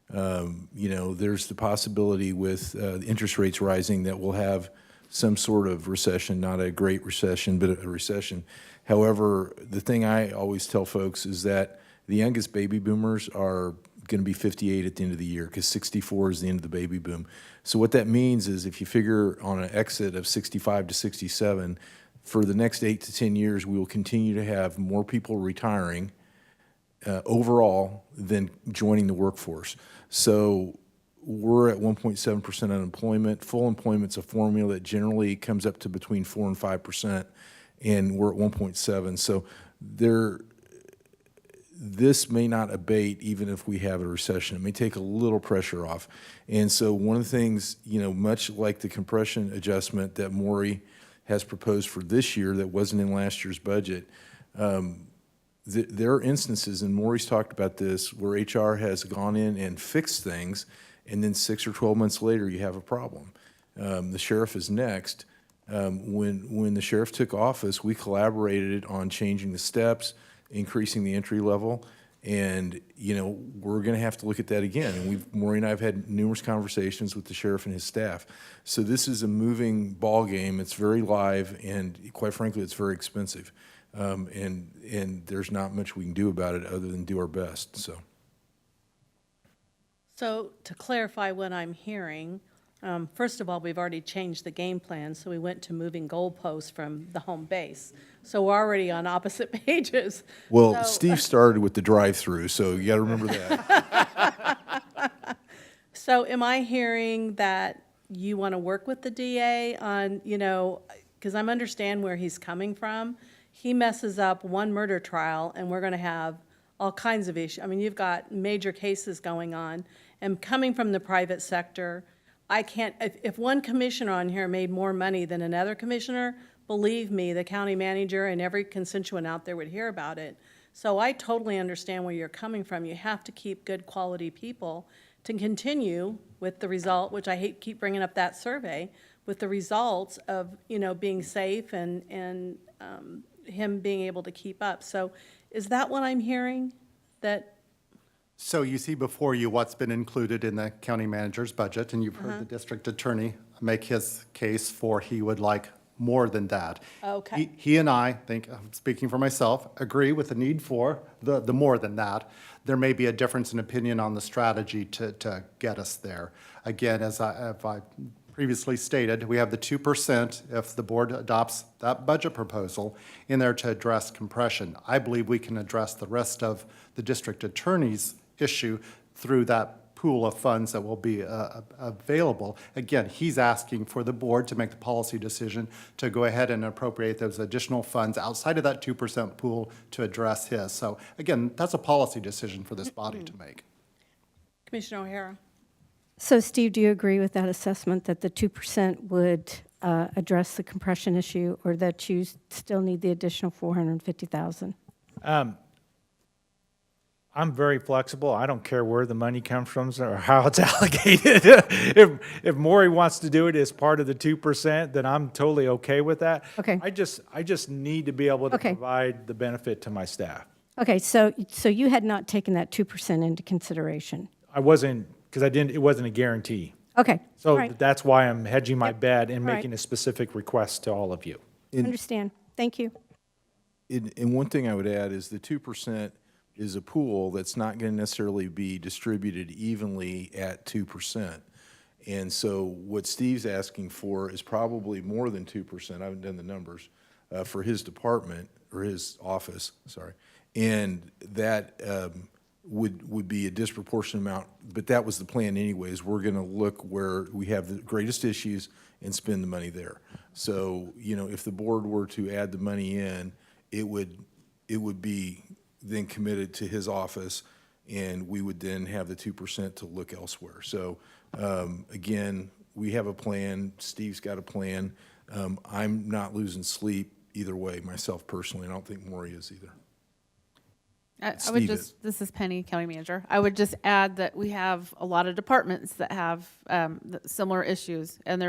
There's the possibility with interest rates rising that we'll have some sort of recession, not a great recession, but a recession. However, the thing I always tell folks is that the youngest baby boomers are going to be 58 at the end of the year, because 64 is the end of the baby boom. So what that means is if you figure on an exit of 65 to 67, for the next 8 to 10 years, we will continue to have more people retiring overall than joining the workforce. So we're at 1.7% unemployment. Full employment's a formula that generally comes up to between 4 and 5%, and we're at 1.7. So this may not abate even if we have a recession. It may take a little pressure off. And so one of the things, much like the compression adjustment that Maury has proposed for this year that wasn't in last year's budget, there are instances, and Maury's talked about this, where HR has gone in and fixed things, and then 6 or 12 months later you have a problem. The sheriff is next. When the sheriff took office, we collaborated on changing the steps, increasing the entry level, and we're going to have to look at that again. And Maury and I have had numerous conversations with the sheriff and his staff. So this is a moving ball game. It's very live, and quite frankly, it's very expensive. And there's not much we can do about it other than do our best. So to clarify what I'm hearing, first of all, we've already changed the game plan, so we went to moving goalposts from the home base. So we're already on opposite pages. Well, So- Steve started with the drive-through, so you got to remember that. So am I hearing that you want to work with the DA on, because I'm understand where he's coming from. He messes up one murder trial, and we're going to have all kinds of issues. I mean, you've got major cases going on, and coming from the private sector, I can't, if one commissioner on here made more money than another commissioner, believe me, the county manager and every constituent out there would hear about it. So I totally understand where you're coming from. You have to keep good quality people to continue with the result, which I hate keep bringing up that survey, with the results of, being safe and him being able to keep up. So is that what I'm hearing? That So you see before you what's been included in the county manager's budget, and you've heard the district attorney make his case for he would like more than that. Okay. He and I think, speaking for myself, agree with the need for the more than that. There may be a difference in opinion on the strategy to get us there. Again, as I previously stated, we have the 2% if the board adopts that budget proposal in there to address compression. I believe we can address the rest of the district attorney's issue through that pool of funds that will be available. Again, he's asking for the board to make the policy decision to go ahead and appropriate those additional funds outside of that 2% pool to address his. So again, that's a policy decision for this body to make. Commissioner O'Hara? So Steve, do you agree with that assessment that the 2% would address the compression issue, or that you still need the additional 450,000? I'm very flexible. I don't care where the money comes from or how it's allocated. If Maury wants to do it as part of the 2%, then I'm totally okay with that. Okay. I just need to be able to Okay. provide the benefit to my staff. Okay, so you had not taken that 2% into consideration? I wasn't, because it wasn't a guarantee. Okay, all So right, that's why I'm hedging my bet and All right. making a specific request to all of you. understand. Thank you. And one thing I would add is the 2% is a pool that's not going to necessarily be distributed evenly at 2%. And so what Steve's asking for is probably more than 2%. I haven't done the numbers for his department or his office, sorry. And that would be a disproportionate amount, but that was the plan anyways. We're going to look where we have the greatest issues and spend the money there. So, you know, if the board were to add the money in, it would be then committed to his office, and we would then have the 2% to look elsewhere. So, again, we have a plan. Steve's got a plan. I'm not losing sleep either way, myself personally, and I don't think Maury is either. I would Steve just, this is Penny, County Manager. I would just add that we have a lot of departments that have similar issues. And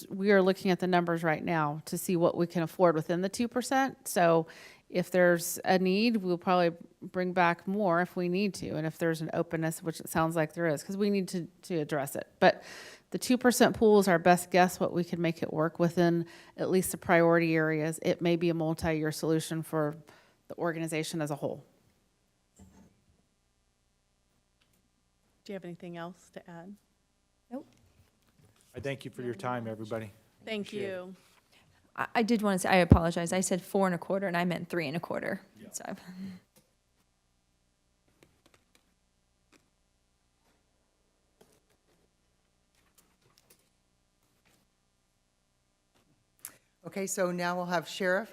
we are looking at the numbers right now to see what we can afford within the 2%. So if there's a need, we'll probably bring back more if we need to. And if there's an openness, which it sounds like there is, because we need to address it. But the 2% pool is our best guess what we can make it work within at least the priority areas. It may be a multi-year solution for the organization as a whole. Do you have anything else to add? I thank you for your time, everybody. Thank you. I did want to say, I apologize. I said 4 1/4 and I meant 3 1/4. So. Okay, so now we'll have Sheriff.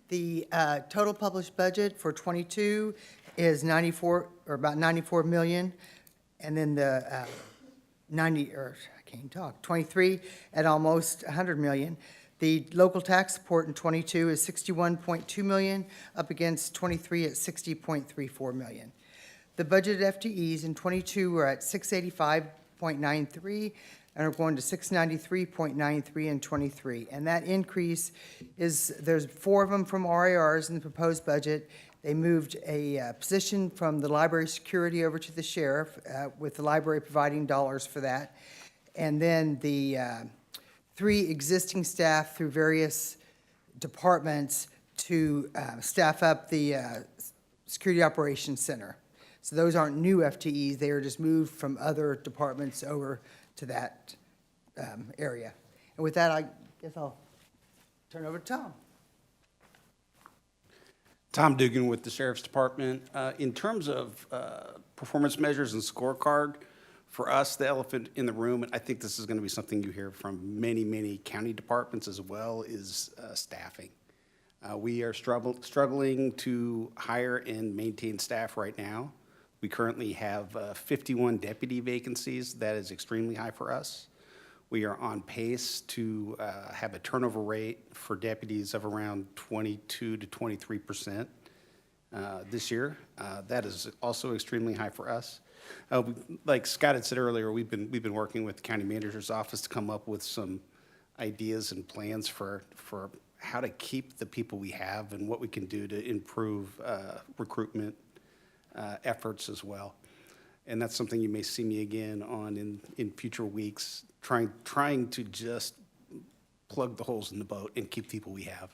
The total published budget for '22 is about 94 million, and then the 23 at almost 100 million. The local tax support in '22 is 61.2 million, up against '23 at 60.34 million. The budgeted FTEs in '22 were at 685.93, and are going to 693.93 in '23. And that increase is, there's 4 of them from RARs in the proposed budget. They moved a position from the library security over to the sheriff, with the library providing dollars for that. And then the 3 existing staff through various departments to staff up the Security Operations Center. So those aren't new FTEs, they are just moved from other departments over to that area. And with that, I guess I'll turn over to Tom. Tom Dugan with the Sheriff's Department. In terms of performance measures and scorecard, for us, the elephant in the room, and I think this is going to be something you hear from many, many county departments as well, is staffing. We are struggling to hire and maintain staff right now. We currently have 51 deputy vacancies. That is extremely high for us. We are on pace to have a turnover rate for deputies of around 22 to 23% this year. That is also extremely high for us. Like Scott had said earlier, we've been working with the county manager's office to come up with some ideas and plans for how to keep the people we have and what we can do to improve recruitment efforts as well. And that's something you may see me again on in future weeks, trying to just plug the holes in the boat and keep people we have.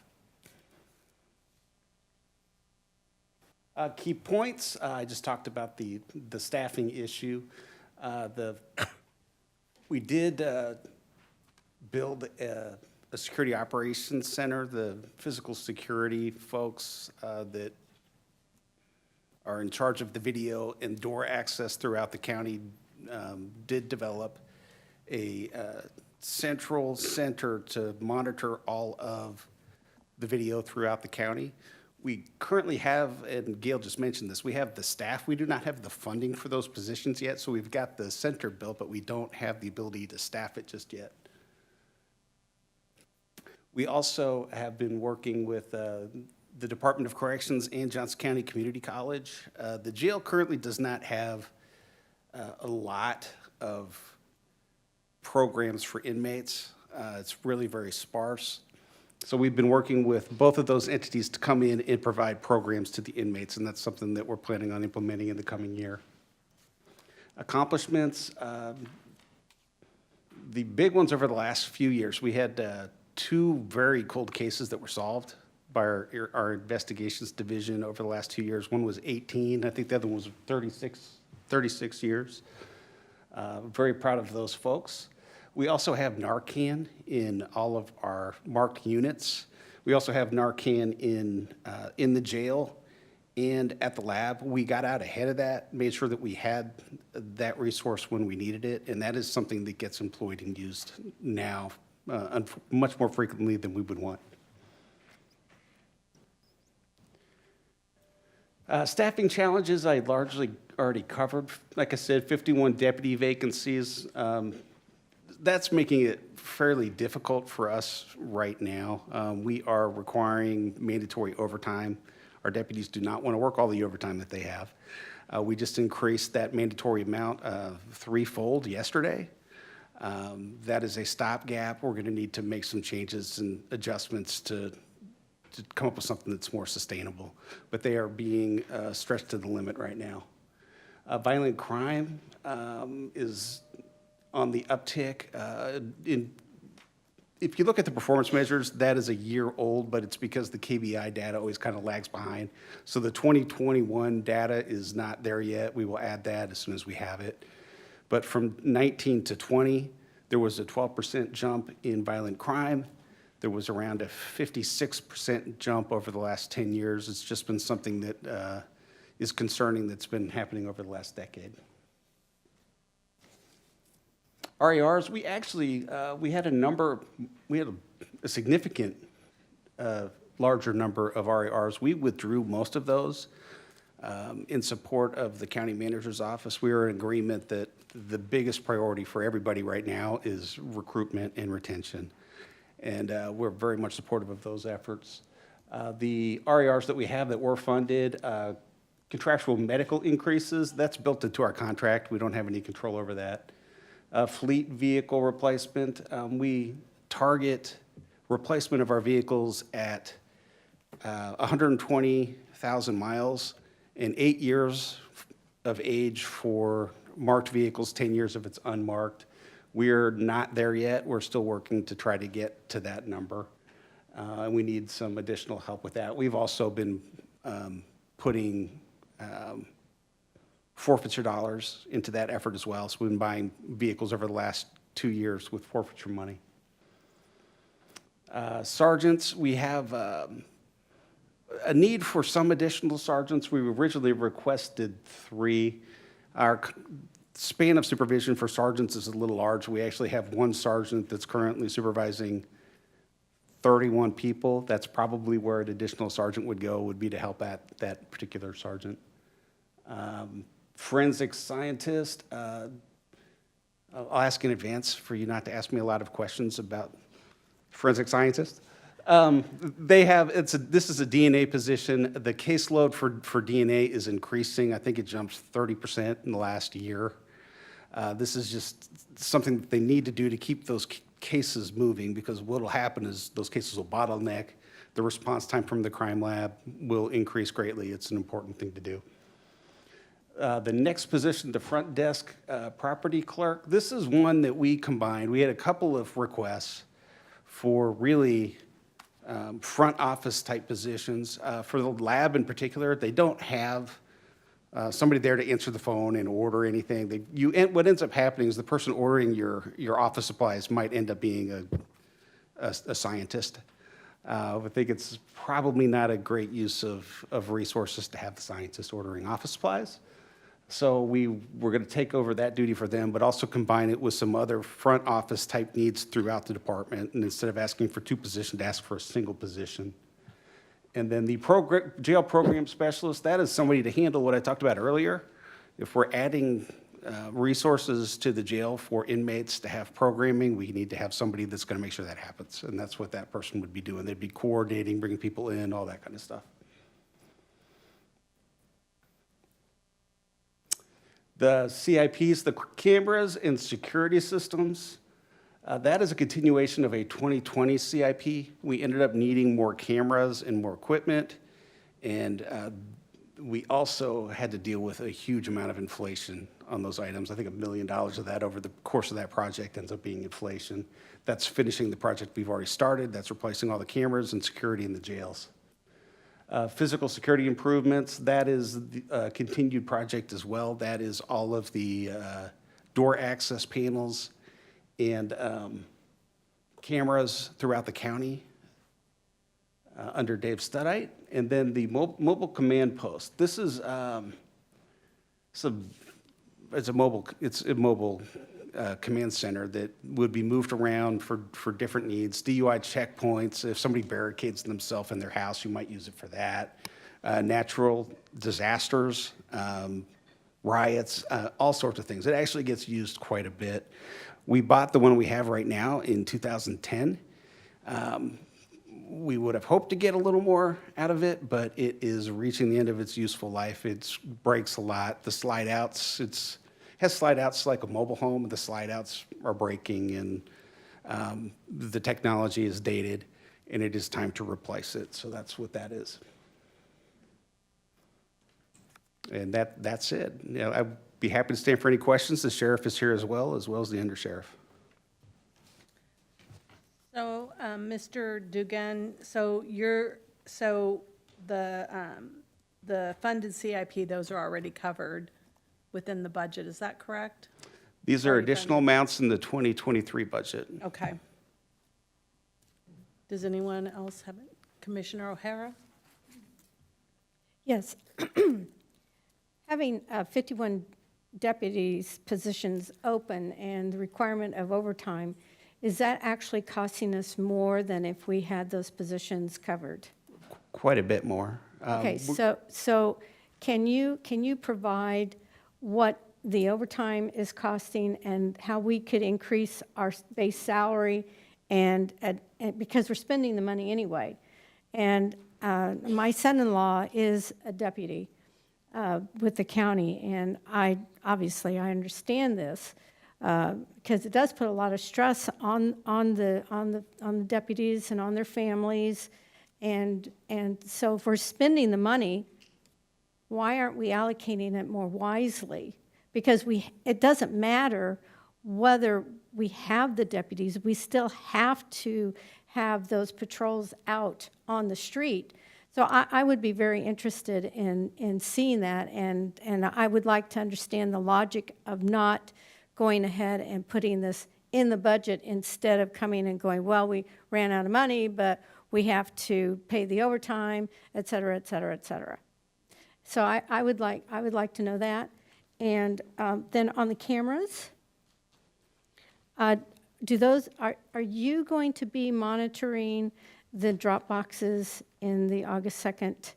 Key points, I just talked about the staffing issue. We did build a security operations center. The physical security folks that are in charge of the video and door access throughout the county did develop a central center to monitor all of the video throughout the county. We currently have, and Gail just mentioned this, we have the staff. We do not have the funding for those positions yet, so we've got the center built, but we don't have the ability to staff it just yet. We also have been working with the Department of Corrections and Johnson County Community College. The jail currently does not have a lot of programs for inmates. It's really very sparse. So we've been working with both of those entities to come in and provide programs to the inmates, and that's something that we're planning on implementing in the coming year. Accomplishments, the big ones over the last few years, we had 2 very cold cases that were solved by our investigations division over the last 2 years. One was 18, I think the other one was 36 years. Very proud of those folks. We also have Narcan in all of our marked units. We also have Narcan in the jail and at the lab. We got out ahead of that, made sure that we had that resource when we needed it, and that is something that gets employed and used now much more frequently than we would want. Staffing challenges I largely already covered. Like I said, 51 deputy vacancies. That's making it fairly difficult for us right now. We are requiring mandatory overtime. Our deputies do not want to work all the overtime that they have. We just increased that mandatory amount 3-fold yesterday. That is a stopgap. We're going to need to make some changes and adjustments to come up with something that's more sustainable. But they are being stretched to the limit right now. Violent crime is on the uptick. If you look at the performance measures, that is a year old, but it's because the KBI data always kind of lags behind. So the 2021 data is not there yet. We will add that as soon as we have it. But from 19 to 20, there was a 12% jump in violent crime. There was around a 56% jump over the last 10 years. It's just been something that is concerning that's been happening over the last decade. RERs, we actually, we had a significant larger number of RERs. We withdrew most of those in support of the county manager's office. We were in agreement that the biggest priority for everybody right now is recruitment and retention. And we're very much supportive of those efforts. The RERs that we have that were funded, contractual medical increases, that's built into our contract. We don't have any control over that. Fleet vehicle replacement, we target replacement of our vehicles at 120,000 miles and 8 years of age for marked vehicles, 10 years if it's unmarked. We're not there yet. We're still working to try to get to that number. And we need some additional help with that. We've also been putting forfeiture dollars into that effort as well. So we've been buying vehicles over the last 2 years with forfeiture money. Sergeants, we have a need for some additional sergeants. We originally requested 3. Our span of supervision for sergeants is a little large. We actually have 1 sergeant that's currently supervising 31 people. That's probably where an additional sergeant would go, would be to help out that particular sergeant. Forensic scientist, I'll ask in advance for you not to ask me a lot of questions about forensic scientists. This is a DNA position. The caseload for DNA is increasing. I think it jumps 30% in the last year. This is just something that they need to do to keep those cases moving, because what will happen is those cases will bottleneck. The response time from the crime lab will increase greatly. It's an important thing to do. The next position, the front desk property clerk, this is one that we combined. We had a couple of requests for really front office type positions. For the lab in particular, they don't have somebody there to answer the phone and order anything. What ends up happening is the person ordering your office supplies might end up being a scientist. I think it's probably not a great use of resources to have the scientist ordering office supplies. So we're going to take over that duty for them, but also combine it with some other front office type needs throughout the department. And instead of asking for 2 positions, ask for a single position. And then the jail program specialist, that is somebody to handle what I talked about earlier. If we're adding resources to the jail for inmates to have programming, we need to have somebody that's going to make sure that happens. And that's what that person would be doing. They'd be coordinating, bringing people in, all that kind of stuff. The CIPs, the cameras and security systems, that is a continuation of a 2020 CIP. We ended up needing more cameras and more equipment, and we also had to deal with a huge amount of inflation on those items. I think $1 million of that over the course of that project ends up being inflation. That's finishing the project we've already started. That's replacing all the cameras and security in the jails. Physical security improvements, that is a continued project as well. That is all of the door access panels and cameras throughout the county under Dave Studite. And then the mobile command post. This is it's a mobile command center that would be moved around for different needs. DUI checkpoints, if somebody barricades themselves in their house, you might use it for that. Natural disasters, riots, all sorts of things. It actually gets used quite a bit. We bought the one we have right now in 2010. We would have hoped to get a little more out of it, but it is reaching the end of its useful life. It breaks a lot. The slide outs, has slide outs like a mobile home. The slide outs are breaking, and the technology is dated, and it is time to replace it. So that's what that is. And that's it. You know, I'd be happy to stand for any questions. The sheriff is here as well as the undersheriff. So, Mr. Dugan, so the funded CIP, those are already covered within the budget, is that correct? These are additional amounts in the 2023 budget. Okay. Does anyone else have it? Commissioner O'Hara? Yes. Having 51 deputies' positions open and the requirement of overtime, is that actually costing us more than if we had those positions covered? Quite a bit more. Okay, so can you provide what the overtime is costing and how we could increase our base salary and because we're spending the money anyway. And my son-in-law is a deputy with the county, and I understand this because it does put a lot of stress on the deputies and on their families, and so if we're spending the money, why aren't we allocating it more wisely? Because it doesn't matter whether we have the deputies, we still have to have those patrols out on the street. So I would be very interested in seeing that, and I would like to understand the logic of not going ahead and putting this in the budget instead of coming and going, well, we ran out of money, but we have to pay the overtime, et cetera, et cetera, et cetera. So I would like to know that. And then on the cameras, are you going to be monitoring the drop boxes in the August 2nd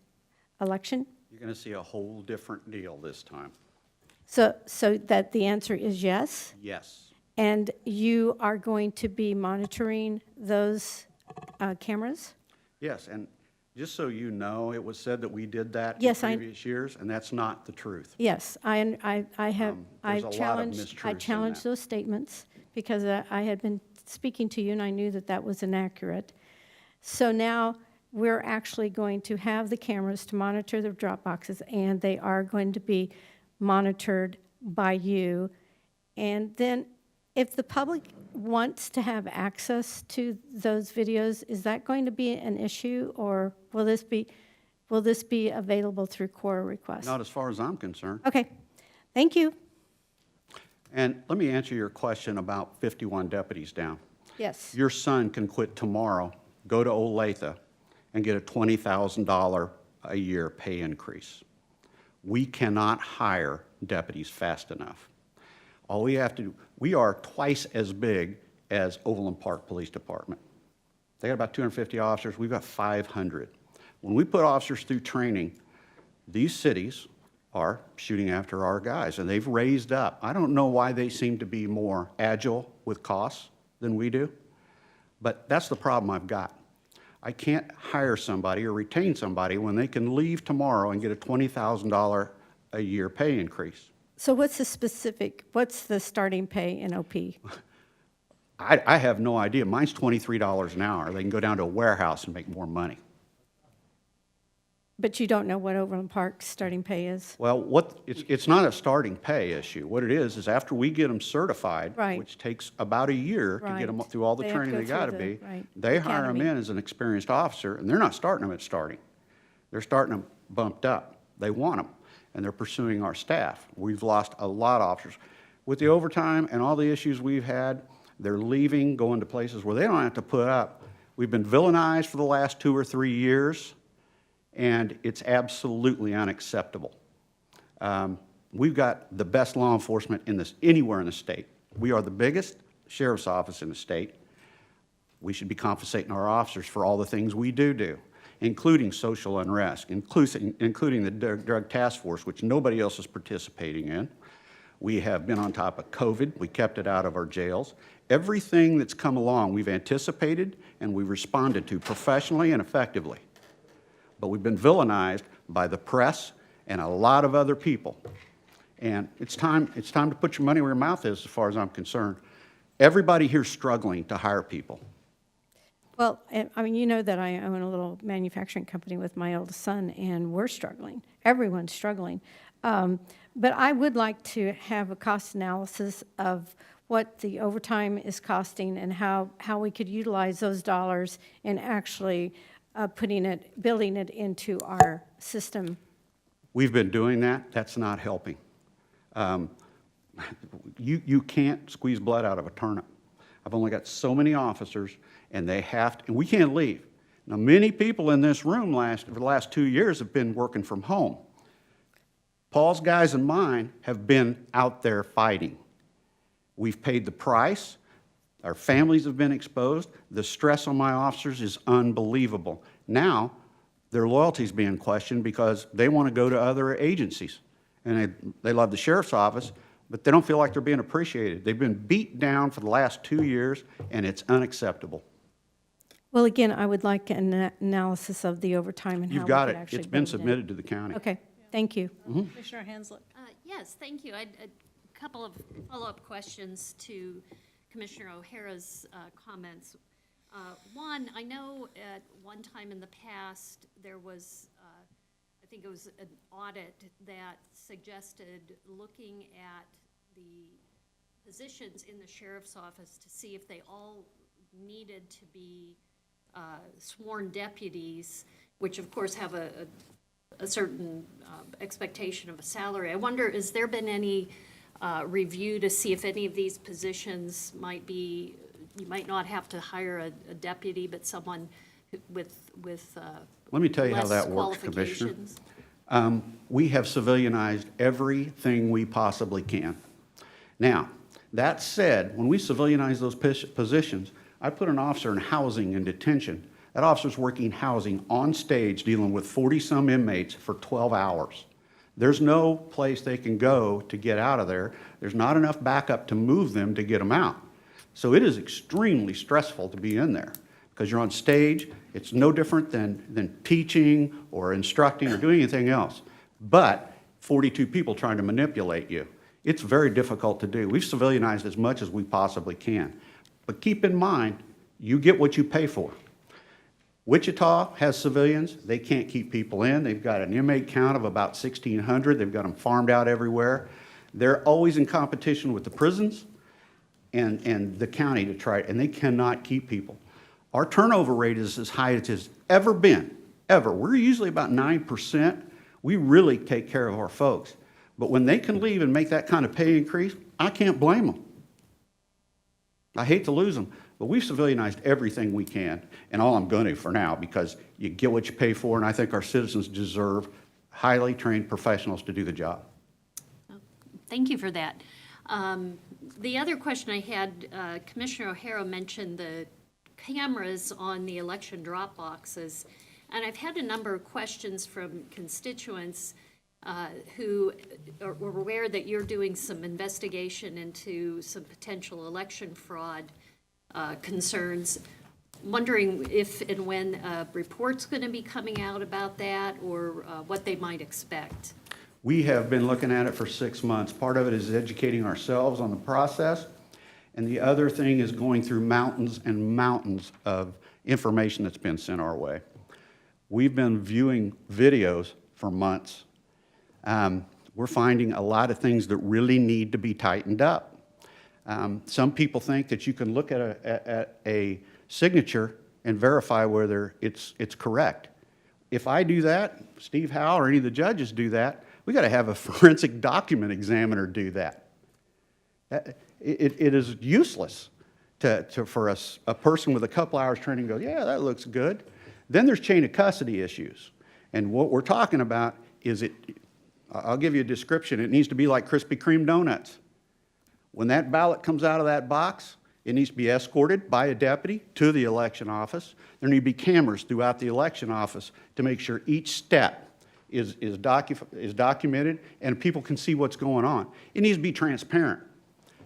election? You're going to see a whole different deal this time. So that the answer is yes? Yes. And you are going to be monitoring those cameras? Yes, and just so you know, it was said that we did that Yes, in previous years, and that's not the truth. Yes, I There's a lot of mistruths in challenged that. those statements because I had been speaking to you and I knew that was inaccurate. So now we're actually going to have the cameras to monitor the drop boxes, and they are going to be monitored by you? And then if the public wants to have access to those videos, is that going to be an issue, or will this be available through core requests? Not as far as I'm concerned. Okay, thank you. And let me answer your question about 51 deputies down. Yes. Your son can quit tomorrow, go to Olathe, and get a $20,000 a year pay increase. We cannot hire deputies fast enough. All we have to do, we are twice as big as Overland Park Police Department. They got about 250 officers, we've got 500. When we put officers through training, these cities are shooting after our guys, and they've raised up. I don't know why they seem to be more agile with costs than we do, but that's the problem I've got. I can't hire somebody or retain somebody when they can leave tomorrow and get a $20,000 a year pay increase. So what's the starting pay in OP? I have no idea. Mine's $23 an hour. They can go down to a warehouse and make more money. But you don't know what Overland Park's starting pay is? Well, it's not a starting pay issue. What it is after we get them certified, Right. which takes about a year to get them Right. through all the They have to training go they got to through be, the, right, they hire them academy. in as an experienced officer, and they're not starting them at starting. They're starting them bumped up. They want them, and they're pursuing our staff. We've lost a lot of officers. With the overtime and all the issues we've had, they're leaving, going to places where they don't have to put up. We've been villainized for the last 2 or 3 years, and it's absolutely unacceptable. We've got the best law enforcement anywhere in the state. We are the biggest sheriff's office in the state. We should be compensating our officers for all the things we do, including social unrest, including the drug task force, which nobody else is participating in. We have been on top of COVID. We kept it out of our jails. Everything that's come along, we've anticipated and we've responded to professionally and effectively. But we've been villainized by the press and a lot of other people. And it's time to put your money where your mouth is, as far as I'm concerned. Everybody here's struggling to hire people. Well, I mean, you know that I own a little manufacturing company with my oldest son, and we're struggling. Everyone's struggling. But I would like to have a cost analysis of what the overtime is costing and how we could utilize those dollars in actually building it into our system. We've been doing that. That's not helping. You can't squeeze blood out of a turnip. I've only got so many officers, and and we can't leave. Now, many people in this room for the last 2 years have been working from home. Paul's guys and mine have been out there fighting. We've paid the price. Our families have been exposed. The stress on my officers is unbelievable. Now, their loyalty is being questioned because they want to go to other agencies. And they love the sheriff's office, but they don't feel like they're being appreciated. They've been beat down for the last 2 years, and it's unacceptable. Well, again, I would like an analysis of the overtime and how You've we got could it. actually It's been build it in. submitted to the county. Okay, thank you. Commissioner Hanslick. Yes, thank you. A couple of follow-up questions to Commissioner O'Hara's comments. One, I know at one time in the past, there was, I think it was an audit that suggested looking at the positions in the sheriff's office to see if they all needed to be sworn deputies, which of course have a certain expectation of a salary. I wonder, has there been any review to see if any of these positions might be, you might not have to hire a deputy, but someone with Let me tell you how less that works, Commissioner. qualifications? We have civilianized everything we possibly can. Now, that said, when we civilianize those positions, I put an officer in housing and detention. That officer's working housing on stage dealing with 40-some inmates for 12 hours. There's no place they can go to get out of there. There's not enough backup to move them to get them out. So it is extremely stressful to be in there because you're on stage. It's no different than teaching or instructing or doing anything else. But 42 people trying to manipulate you. It's very difficult to do. We've civilianized as much as we possibly can. But keep in mind, you get what you pay for. Wichita has civilians. They can't keep people in. They've got an inmate count of about 1,600. They've got them farmed out everywhere. They're always in competition with the prisons and the county to try, and they cannot keep people. Our turnover rate is as high as it has ever been, ever. We're usually about 9%. We really take care of our folks. But when they can leave and make that kind of pay increase, I can't blame them. I hate to lose them, but we've civilianized everything we can, and all I'm going to for now, because you get what you pay for, and I think our citizens deserve highly trained professionals to do the job. Thank you for that. The other question I had, Commissioner O'Hara mentioned the cameras on the election drop boxes, and I've had a number of questions from constituents who were aware that you're doing some investigation into some potential election fraud concerns. Wondering if and when a report's going to be coming out about that, or what they might expect. We have been looking at it for 6 months. Part of it is educating ourselves on the process, and the other thing is going through mountains and mountains of information that's been sent our way. We've been viewing videos for months. We're finding a lot of things that really need to be tightened up. Some people think that you can look at a signature and verify whether it's correct. If I do that, Steve Howell or any of the judges do that, we got to have a forensic document examiner do that. It is useless for a person with a couple hours training to go, yeah, that looks good. Then there's chain of custody issues. And what we're talking about is I'll give you a description. It needs to be like Krispy Kreme donuts. When that ballot comes out of that box, it needs to be escorted by a deputy to the election office. There need to be cameras throughout the election office to make sure each step is documented and people can see what's going on. It needs to be transparent.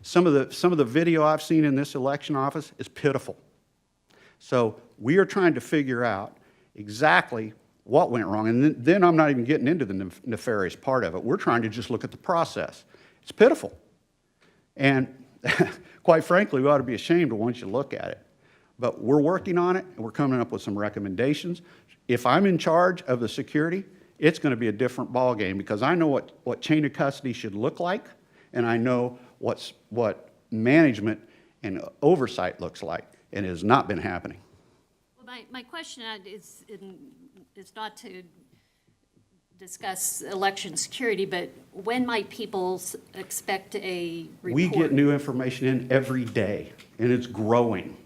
Some of the video I've seen in this election office is pitiful. So we are trying to figure out exactly what went wrong. And then I'm not even getting into the nefarious part of it. We're trying to just look at the process. It's pitiful. And quite frankly, we ought to be ashamed once you look at it. But we're working on it, and we're coming up with some recommendations. If I'm in charge of the security, it's going to be a different ballgame, because I know what chain of custody should look like, and I know what management and oversight looks like, and it has not been happening. Well, my question is not to discuss election security, but when might people expect a report? We get new information in every day, and it's growing.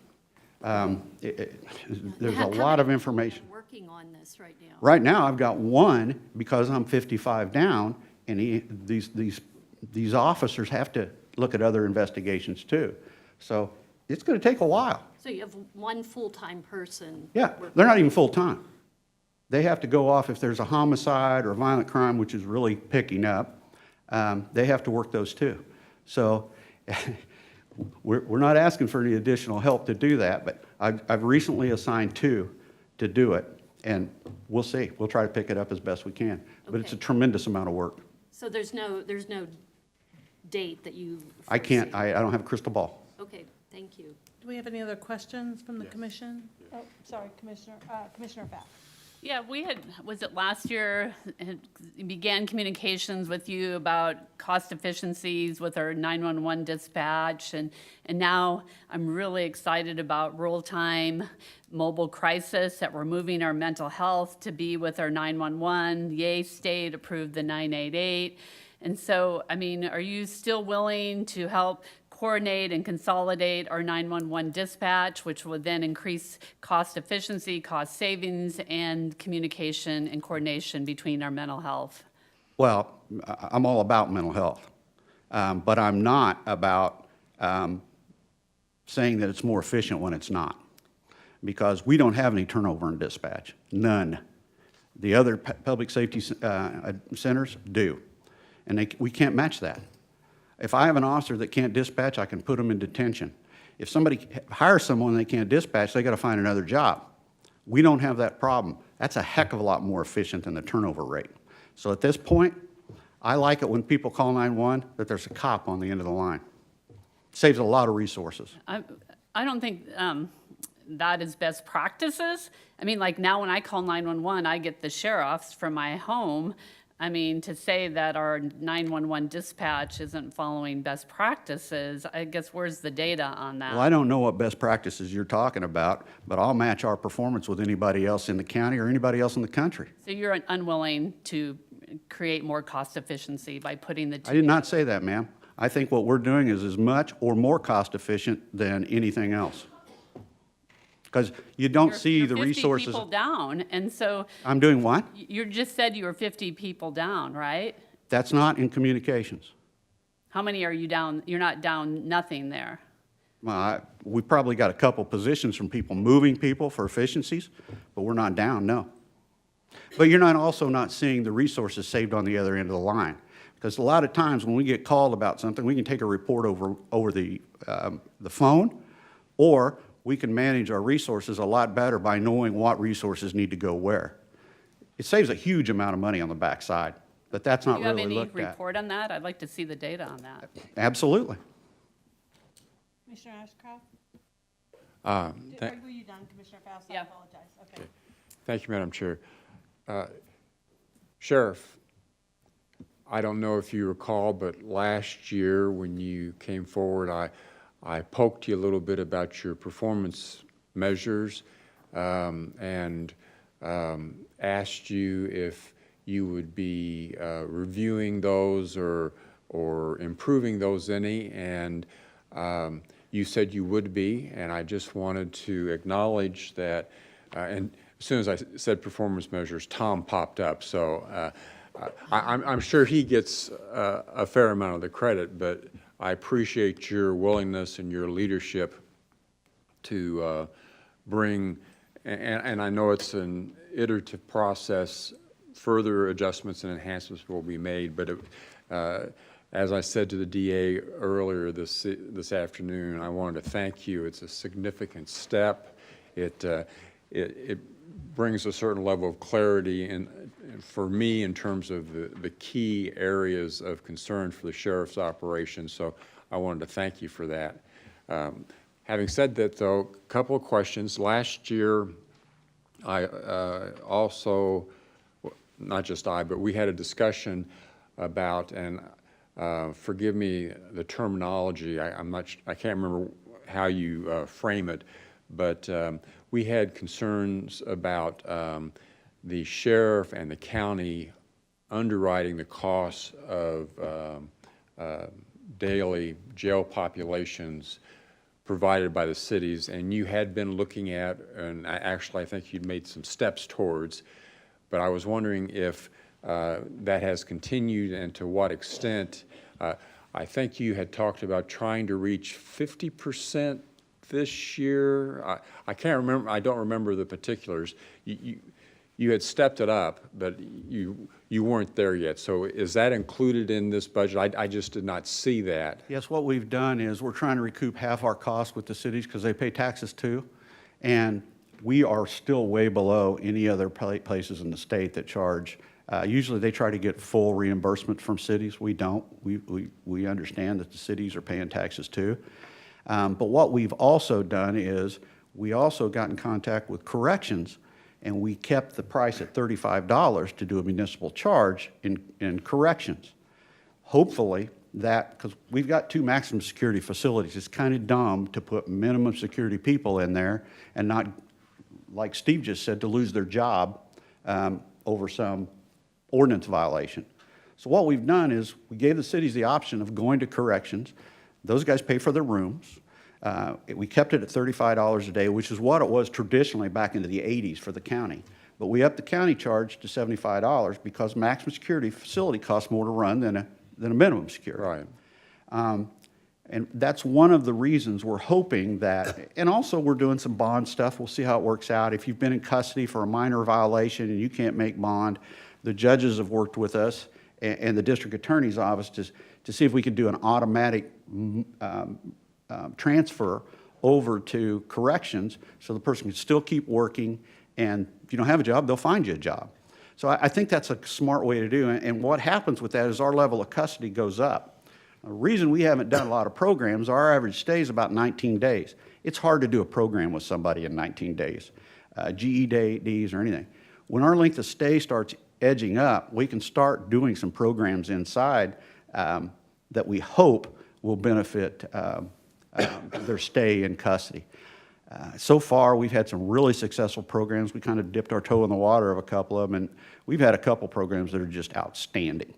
There's a lot of information. Working on this right now. Right now, I've got one, because I'm 55 down, and these officers have to look at other investigations too. So it's going to take a while. So you have one full-time person. Yeah, they're not even full-time. They have to go off if there's a homicide or a violent crime, which is really picking up. They have to work those too. So we're not asking for any additional help to do that, but I've recently assigned 2 to do it, and we'll see. We'll try to pick it up as best we can. But it's a tremendous amount of work. So there's no date that you I can't, I don't have a crystal ball. Okay, thank you. Do we have any other questions from the commission? Oh, sorry, Commissioner Fapp. Yeah, was it last year, began communications with you about cost efficiencies with our 911 dispatch, and now I'm really excited about real-time mobile crisis, that we're moving our mental health to be with our 911. Yay, state approved the 988. And so, I mean, are you still willing to help coordinate and consolidate our 911 dispatch, which would then increase cost efficiency, cost savings, and communication and coordination between our mental health? Well, I'm all about mental health, but I'm not about saying that it's more efficient when it's not, because we don't have any turnover in dispatch, none. The other public safety centers do, and we can't match that. If I have an officer that can't dispatch, I can put them in detention. If somebody hires someone they can't dispatch, they got to find another job. We don't have that problem. That's a heck of a lot more efficient than the turnover rate. So at this point, I like it when people call 911 that there's a cop on the end of the line. Saves a lot of resources. I don't think that is best practices? I mean, like now when I call 911, I get the sheriffs from my home. I mean, to say that our 911 dispatch isn't following best practices, I guess where's the data on that? Well, I don't know what best practices you're talking about, but I'll match our performance with anybody else in the county or anybody else in the country. So you're unwilling to create more cost efficiency by putting the two? I did not say that, ma'am. I think what we're doing is as much or more cost efficient than anything else. Because you don't see the resources. You're 50 people down, and so I'm doing what? you just said you were 50 people down, right? That's not in communications. How many are you down? You're not down nothing there. We probably got a couple positions from people moving people for efficiencies, but we're not down, no. But you're also not seeing the resources saved on the other end of the line. Because a lot of times when we get called about something, we can take a report over the phone, or we can manage our resources a lot better by knowing what resources need to go where. It saves a huge amount of money on the backside, but that's not really looked at. Do you have any report on that? I'd like to see the data on that. Absolutely. Commissioner Ashcraft? Thank- Were you done, Commissioner Faust? I Yeah. apologize. Okay. Thank you, Madam Chair. Sheriff, I don't know if you recall, but last year when you came forward, I poked you a little bit about your performance measures and asked you if you would be reviewing those or improving those any, and you said you would be, and I just wanted to acknowledge that, and as soon as I said performance measures, Tom popped up, so I'm sure he gets a fair amount of the credit, but I appreciate your willingness and your leadership to bring, and I know it's an iterative process, further adjustments and enhancements will be made, but as I said to the DA earlier this afternoon, I wanted to thank you. It's a significant step. It brings a certain level of clarity for me in terms of the key areas of concern for the sheriff's operation, so I wanted to thank you for that. Having said that, though, a couple of questions. Last year, I also, not just I, but we had a discussion about, and forgive me the terminology, I can't remember how you frame it, but we had concerns about the sheriff and the county underwriting the costs of daily jail populations provided by the cities, and you had been looking at, and actually I think you'd made some steps towards, but I was wondering if that has continued and to what extent. I think you had talked about trying to reach 50% this year. I can't remember, I don't remember the particulars. You had stepped it up, but you weren't there yet. So is that included in this budget? I just did not see that. Yes, what we've done is we're trying to recoup half our costs with the cities because they pay taxes too. And we are still way below any other places in the state that charge. Usually they try to get full reimbursement from cities. We don't. We understand that the cities are paying taxes too. But what we've also done is we also got in contact with corrections, and we kept the price at $35 to do a municipal charge in corrections. Hopefully that, because we've got 2 maximum security facilities, it's kind of dumb to put minimum security people in there and not, like Steve just said, to lose their job over some ordinance violation. So what we've done is we gave the cities the option of going to corrections. Those guys pay for their rooms. We kept it at $35 a day, which is what it was traditionally back into the 80s for the county. But we upped the county charge to $75 because maximum security facility costs more to run than a minimum security. Right. And that's one of the reasons we're hoping that, and also we're doing some bond stuff. We'll see how it works out. If you've been in custody for a minor violation and you can't make bond, the judges have worked with us and the district attorney's office to see if we could do an automatic transfer over to corrections so the person can still keep working, and if you don't have a job, they'll find you a job. So I think that's a smart way to do it, and what happens with that is our level of custody goes up. The reason we haven't done a lot of programs, our average stay is about 19 days. It's hard to do a program with somebody in 19 days, GEDs or anything. When our length of stay starts edging up, we can start doing some programs inside that we hope will benefit their stay in custody. So far, we've had some really successful programs. We kind of dipped our toe in the water of a couple of them, and we've had a couple programs that are just outstanding.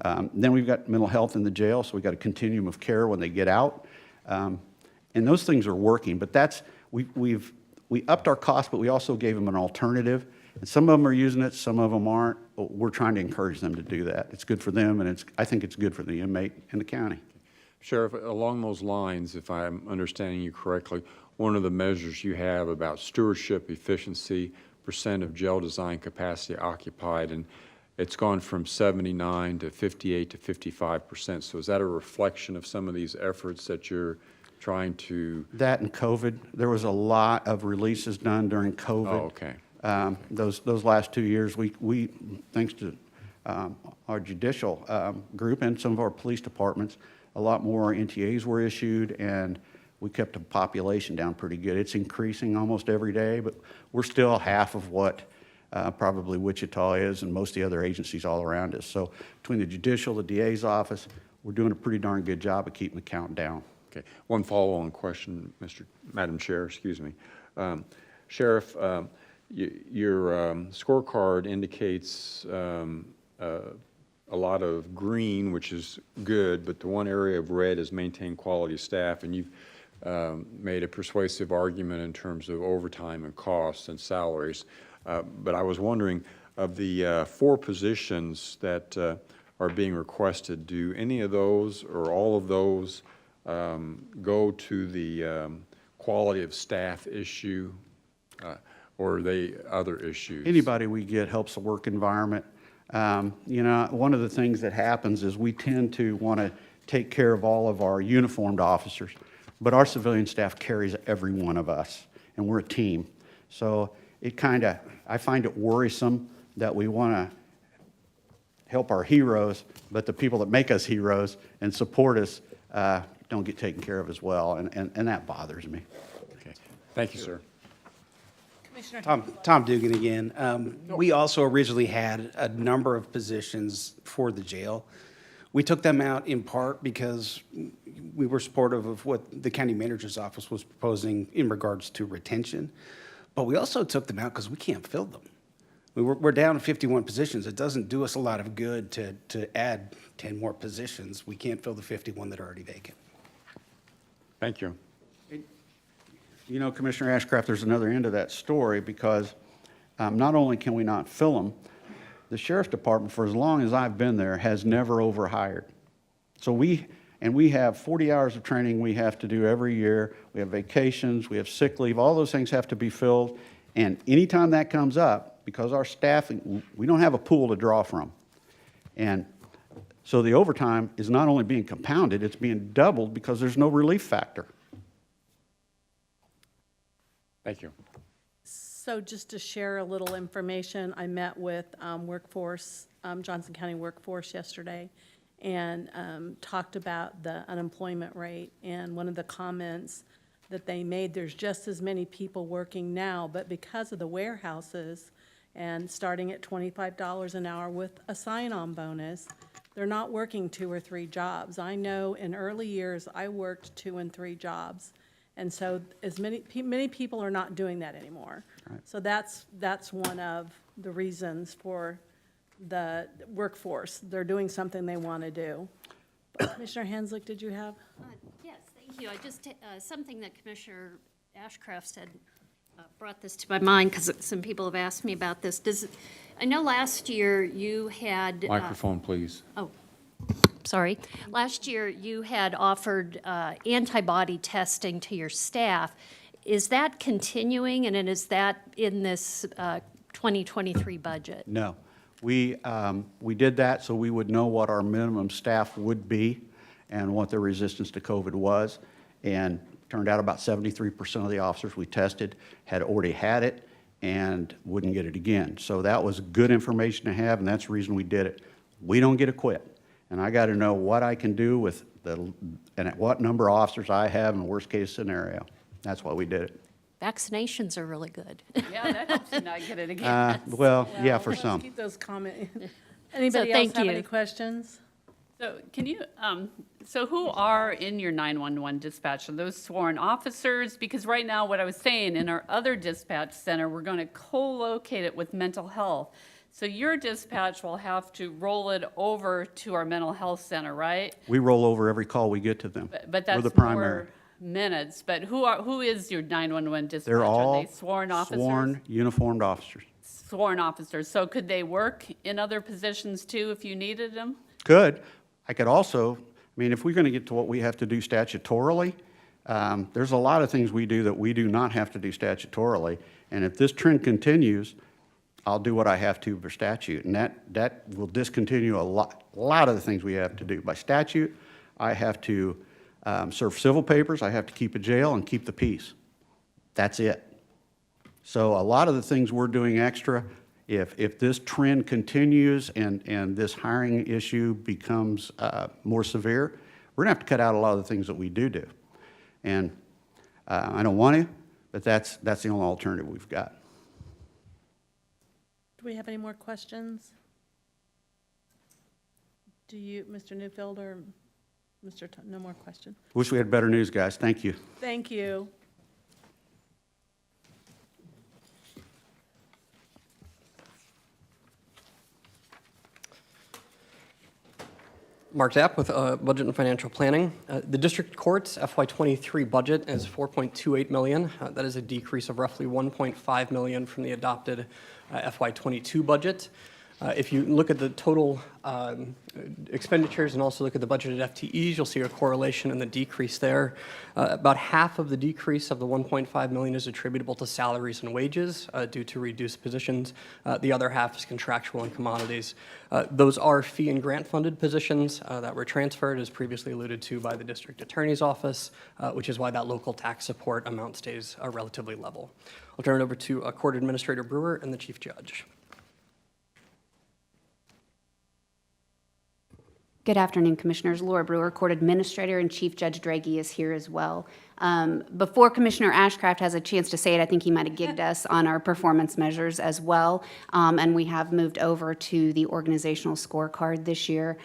Then we've got mental health in the jail, so we've got a continuum of care when they get out. And those things are working, but we upped our cost, but we also gave them an alternative. And some of them are using it, some of them aren't. But we're trying to encourage them to do that. It's good for them, and I think it's good for the inmate and the county. Sheriff, along those lines, if I'm understanding you correctly, one of the measures you have about stewardship, efficiency, percent of jail design capacity occupied, and it's gone from 79 to 58 to 55%. So is that a reflection of some of these efforts that you're trying to? That and COVID. There was a lot of releases done during COVID. Oh, okay. Those last 2 years, we thanks to our judicial group and some of our police departments, a lot more NTAs were issued, and we kept the population down pretty good. It's increasing almost every day, but we're still half of what probably Wichita is and most of the other agencies all around us. So between the judicial, the DA's office, we're doing a pretty darn good job of keeping the count down. Okay. One follow-on question, Madam Chair, excuse me. Sheriff, your scorecard indicates a lot of green, which is good, but the one area of red is maintain quality staff, and you've made a persuasive argument in terms of overtime and costs and salaries. But I was wondering, of the 4 positions that are being requested, do any of those or all of those go to the quality of staff issue, or are they other issues? Anybody we get helps the work environment. You know, one of the things that happens is we tend to want to take care of all of our uniformed officers, but our civilian staff carries every one of us, and we're a team. So it kind of, I find it worrisome that we want to help our heroes, but the people that make us heroes and support us don't get taken care of as well, and that bothers me. Okay. Thank you, sir. Tom Dugan again. We also originally had a number of positions for the jail. We took them out in part because we were supportive of what the county manager's office was proposing in regards to retention. But we also took them out because we can't fill them. We're down to 51 positions. It doesn't do us a lot of good to add 10 more positions. We can't fill the 51 that are already vacant. Thank you. You know, Commissioner Ashcraft, there's another end of that story because not only can we not fill them, the Sheriff's Department, for as long as I've been there, has never overhired. So we have 40 hours of training we have to do every year. We have vacations, we have sick leave, all those things have to be filled. And anytime that comes up, because our staffing, we don't have a pool to draw from. And so the overtime is not only being compounded, it's being doubled because there's no relief factor. Thank you. So just to share a little information, I met with workforce, Johnson County Workforce yesterday, and talked about the unemployment rate. And one of the comments that they made, there's just as many people working now, but because of the warehouses and starting at $25 an hour with a sign-on bonus, they're not working 2 or 3 jobs. I know in early years, I worked 2 and 3 jobs. And so as many people are not doing that anymore. Right. So that's one of the reasons for the workforce. They're doing something they want to do. Commissioner Hanslick, did you have? Yes, thank you. I just, something that Commissioner Ashcraft said brought this to my mind because some people have asked me about this. I know last year you had. Microphone, please. Oh. Sorry. Last year, you had offered antibody testing to your staff. Is that continuing, and is that in this 2023 budget? No. We did that so we would know what our minimum staff would be and what their resistance to COVID was. And turned out about 73% of the officers we tested had already had it and wouldn't get it again. So that was good information to have, and that's the reason we did it. We don't get to quit. And I got to know what I can do with and at what number of officers I have in the worst-case scenario. That's why we did it. Vaccinations are really good. Yeah, that helps you not get it again. Well, yeah, for Let's some. keep those comments. Anybody else thank have you. any questions? So can you, so who are in your 911 dispatch? Are those sworn officers? Because right now, what I was saying, in our other dispatch center, we're going to co-locate it with mental health. So your dispatch will have to roll it over to our mental health center, right? We roll over every call we get to them. But We're that's the primary. more minutes. But who is your 911 dispatch? They're all Are they sworn officers? sworn, uniformed officers. Sworn officers. So could they work in other positions too if you needed them? Could. I could also, I mean, if we're going to get to what we have to do statutorily, there's a lot of things we do that we do not have to do statutorily. And if this trend continues, I'll do what I have to for statute. And that will discontinue a lot of the things we have to do. By statute, I have to serve civil papers, I have to keep a jail and keep the peace. That's it. So a lot of the things we're doing extra, if this trend continues and this hiring issue becomes more severe, we're going to have to cut out a lot of the things that we do. And I don't want to, but that's the only alternative we've got. Do we have any more questions? Do you, Mr. Newfield or Mr. No more questions? Wish we had better news, guys. Thank you. Thank you. Mark Zapp with Budget and Financial Planning. The District Court's FY23 budget is $4.28 million. That is a decrease of roughly $1.5 million from the adopted FY22 budget. If you look at the total expenditures and also look at the budgeted FTEs, you'll see a correlation in the decrease there. About half of the decrease of the $1.5 million is attributable to salaries and wages due to reduced positions. The other half is contractual and commodities. Those are fee and grant funded positions that were transferred, as previously alluded to by the District Attorney's Office, which is why that local tax support amount stays relatively level. I'll turn it over to Court Administrator Brewer and the Chief Judge. Good afternoon, Commissioners. Laura Brewer, Court Administrator, and Chief Judge Draghi is here as well. Before Commissioner Ashcraft has a chance to say it, I think he might have gigged us on our performance measures as well, and we have moved over to the organizational scorecard this year.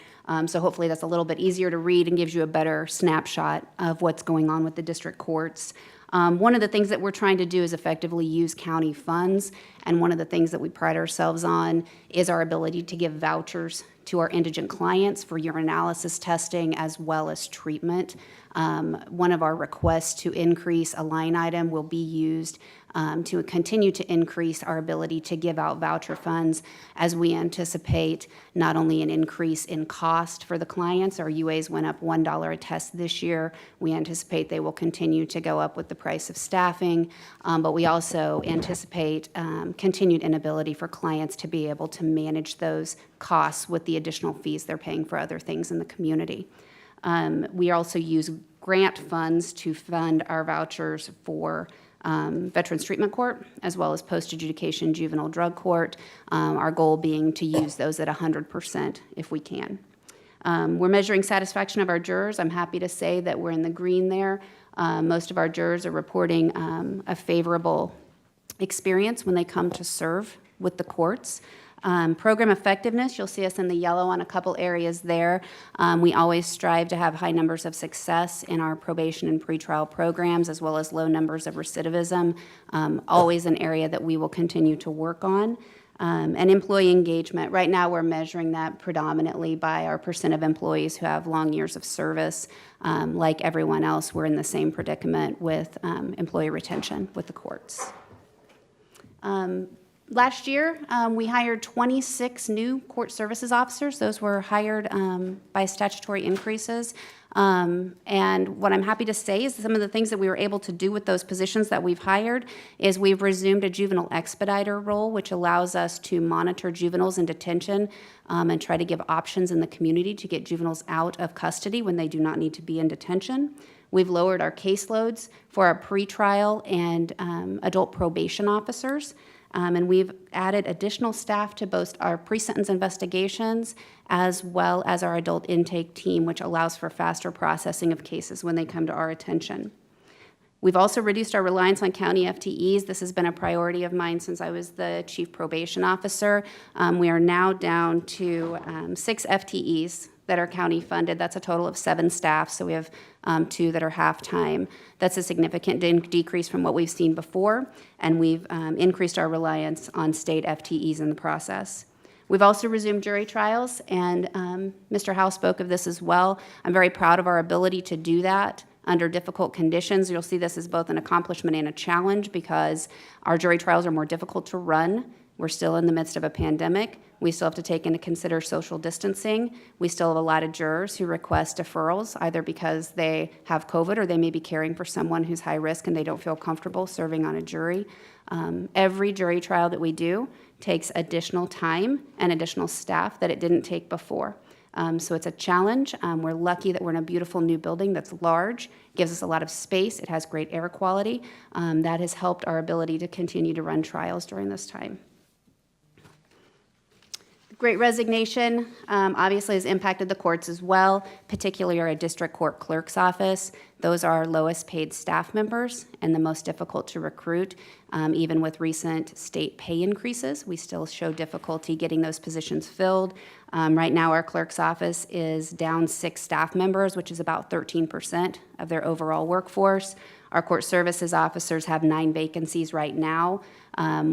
So hopefully that's a little bit easier to read and gives you a better snapshot of what's going on with the district courts. One of the things that we're trying to do is effectively use county funds, and one of the things that we pride ourselves on is our ability to give vouchers to our indigent clients for urinalysis testing as well as treatment. One of our requests to increase a line item will be used to continue to increase our ability to give out voucher funds as we anticipate not only an increase in cost for the clients. Our UAs went up $1 a test this year. We anticipate they will continue to go up with the price of staffing, but we also anticipate continued inability for clients to be able to manage those costs with the additional fees they're paying for other things in the community. We also use grant funds to fund our vouchers for Veterans Treatment Court, as well as post-adjudication juvenile drug court, our goal being to use those at 100% if we can. We're measuring satisfaction of our jurors. I'm happy to say that we're in the green there. Most of our jurors are reporting a favorable experience when they come to serve with the courts. Program effectiveness, you'll see us in the yellow on a couple areas there. We always strive to have high numbers of success in our probation and pretrial programs, as well as low numbers of recidivism, always an area that we will continue to work on. And employee engagement, right now we're measuring that predominantly by our percent of employees who have long years of service. Like everyone else, we're in the same predicament with employee retention with the courts. Last year, we hired 26 new court services officers. Those were hired by statutory increases. And what I'm happy to say is some of the things that we were able to do with those positions that we've hired is we've resumed a juvenile expediter role, which allows us to monitor juveniles in detention and try to give options in the community to get juveniles out of custody when they do not need to be in detention. We've lowered our caseloads for our pretrial and adult probation officers. And we've added additional staff to both our pre-sentence investigations as well as our adult intake team, which allows for faster processing of cases when they come to our attention. We've also reduced our reliance on county FTEs. This has been a priority of mine since I was the chief probation officer. We are now down to 6 FTEs that are county funded. That's a total of 7 staff, so we have 2 that are half-time. That's a significant decrease from what we've seen before, and we've increased our reliance on state FTEs in the process. We've also resumed jury trials, and Mr. Howe spoke of this as well. I'm very proud of our ability to do that under difficult conditions. You'll see this as both an accomplishment and a challenge because our jury trials are more difficult to run. We're still in the midst of a pandemic. We still have to take into consider social distancing. We still have a lot of jurors who request deferrals, either because they have COVID or they may be caring for someone who's high risk and they don't feel comfortable serving on a jury. Every jury trial that we do takes additional time and additional staff that it didn't take before. So it's a challenge. We're lucky that we're in a beautiful new building that's large, gives us a lot of space. It has great air quality. That has helped our ability to continue to run trials during this time. Great Resignation obviously has impacted the courts as well, particularly our district court clerk's office. Those are our lowest paid staff members and the most difficult to recruit. Even with recent state pay increases, we still show difficulty getting those positions filled. Right now, our clerk's office is down 6 staff members, which is about 13% of their overall workforce. Our court services officers have 9 vacancies right now,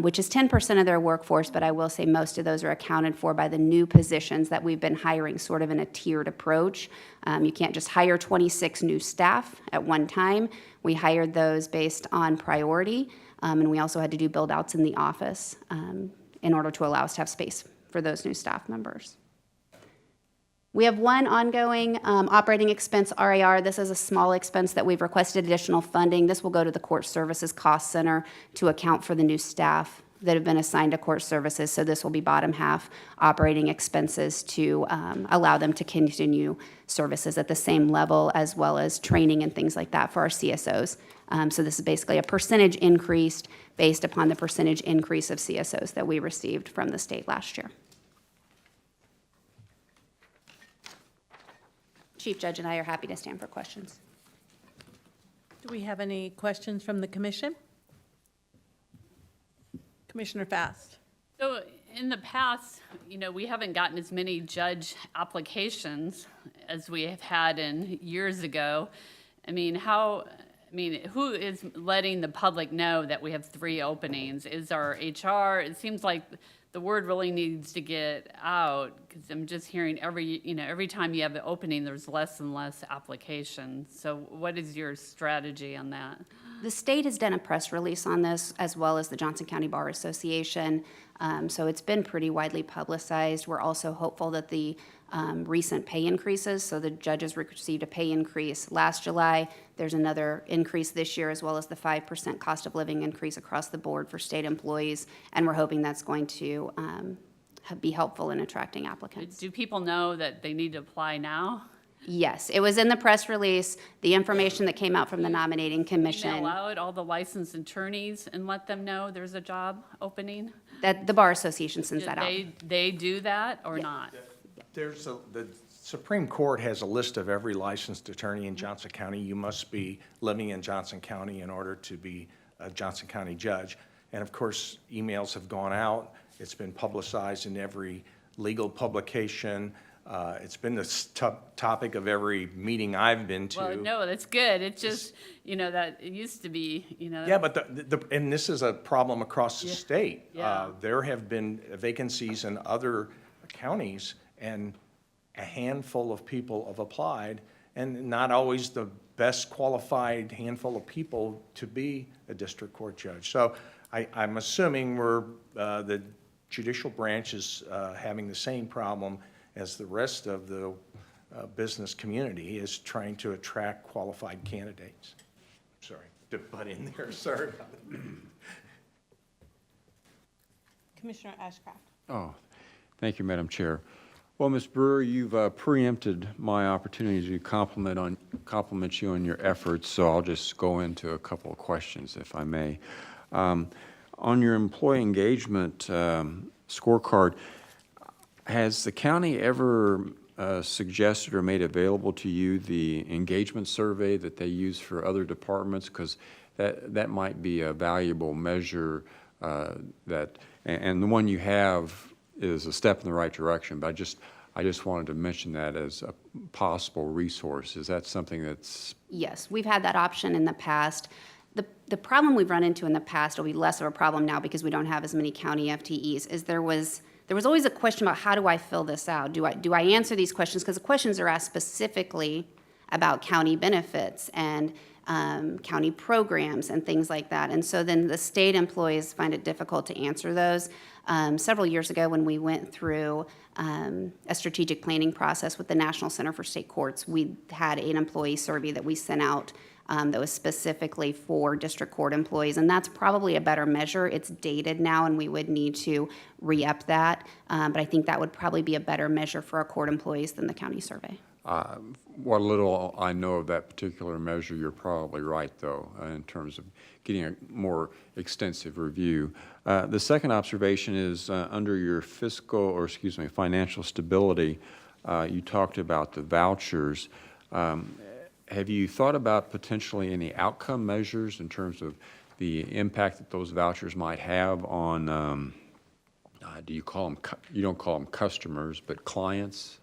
which is 10% of their workforce, but I will say most of those are accounted for by the new positions that we've been hiring sort of in a tiered approach. You can't just hire 26 new staff at one time. We hired those based on priority, and we also had to do build-outs in the office in order to allow us to have space for those new staff members. We have one ongoing operating expense RAR. This is a small expense that we've requested additional funding. This will go to the Court Services Cost Center to account for the new staff that have been assigned to court services. So this will be bottom half operating expenses to allow them to continue services at the same level, as well as training and things like that for our CSOs. So this is basically a percentage increase based upon the percentage increase of CSOs that we received from the state last year. Chief Judge and I are happy to stand for questions. Do we have any questions from the commission? Commissioner Fast. So in the past, we haven't gotten as many judge applications as we have had in years ago. Who is letting the public know that we have 3 openings? Is our HR? It seems like the word really needs to get out, because I'm just hearing every time you have an opening, there's less and less applications. So what is your strategy on that? The state has done a press release on this, as well as the Johnson County Bar Association. So it's been pretty widely publicized. We're also hopeful that the recent pay increases, so the judges received a pay increase last July. There's another increase this year, as well as the 5% cost of living increase across the board for state employees, and we're hoping that's going to be helpful in attracting applicants. Do people know that they need to apply now? Yes, it was in the press release, the information that came out from the nominating commission. Email out all the licensed attorneys and let them know there's a job opening? That the Bar Association sends that out. They do that or not? The Supreme Court has a list of every licensed attorney in Johnson County. You must be living in Johnson County in order to be a Johnson County judge. And of course, emails have gone out. It's been publicized in every legal publication. It's been the topic of every meeting I've been to. Well, no, that's good. It's just, that it used to be, Yeah, but and this is a problem across the state. Yeah. There have been vacancies in other counties, and a handful of people have applied, and not always the best qualified handful of people to be a district court judge. So I'm assuming the judicial branch is having the same problem as the rest of the business community, is trying to attract qualified candidates. Sorry to butt in there, sorry about that. Commissioner Ashcraft. Oh, thank you, Madam Chair. Well, Ms. Brewer, you've preempted my opportunity to compliment you on your efforts, so I'll just go into a couple of questions, if I may. On your employee engagement scorecard, has the county ever suggested or made available to you the engagement survey that they use for other departments? Because that might be a valuable measure and the one you have is a step in the right direction, but I just wanted to mention that as a possible resource. Is that something that's... Yes, we've had that option in the past. The problem we've run into in the past will be less of a problem now because we don't have as many county FTEs, is there was always a question about how do I fill this out? Do I answer these questions? Because the questions are asked specifically about county benefits and county programs and things like that. And so then the state employees find it difficult to answer those. Several years ago when we went through a strategic planning process with the National Center for State Courts, we had an employee survey that we sent out that was specifically for district court employees, and that's probably a better measure. It's dated now, and we would need to re-up that, but I think that would probably be a better measure for our court employees than the county survey. What little I know of that particular measure, you're probably right, though, in terms of getting a more extensive review. The second observation is under your financial stability, you talked about the vouchers. Have you thought about potentially any outcome measures in terms of the impact that those vouchers might have on, you don't call them customers, but clients?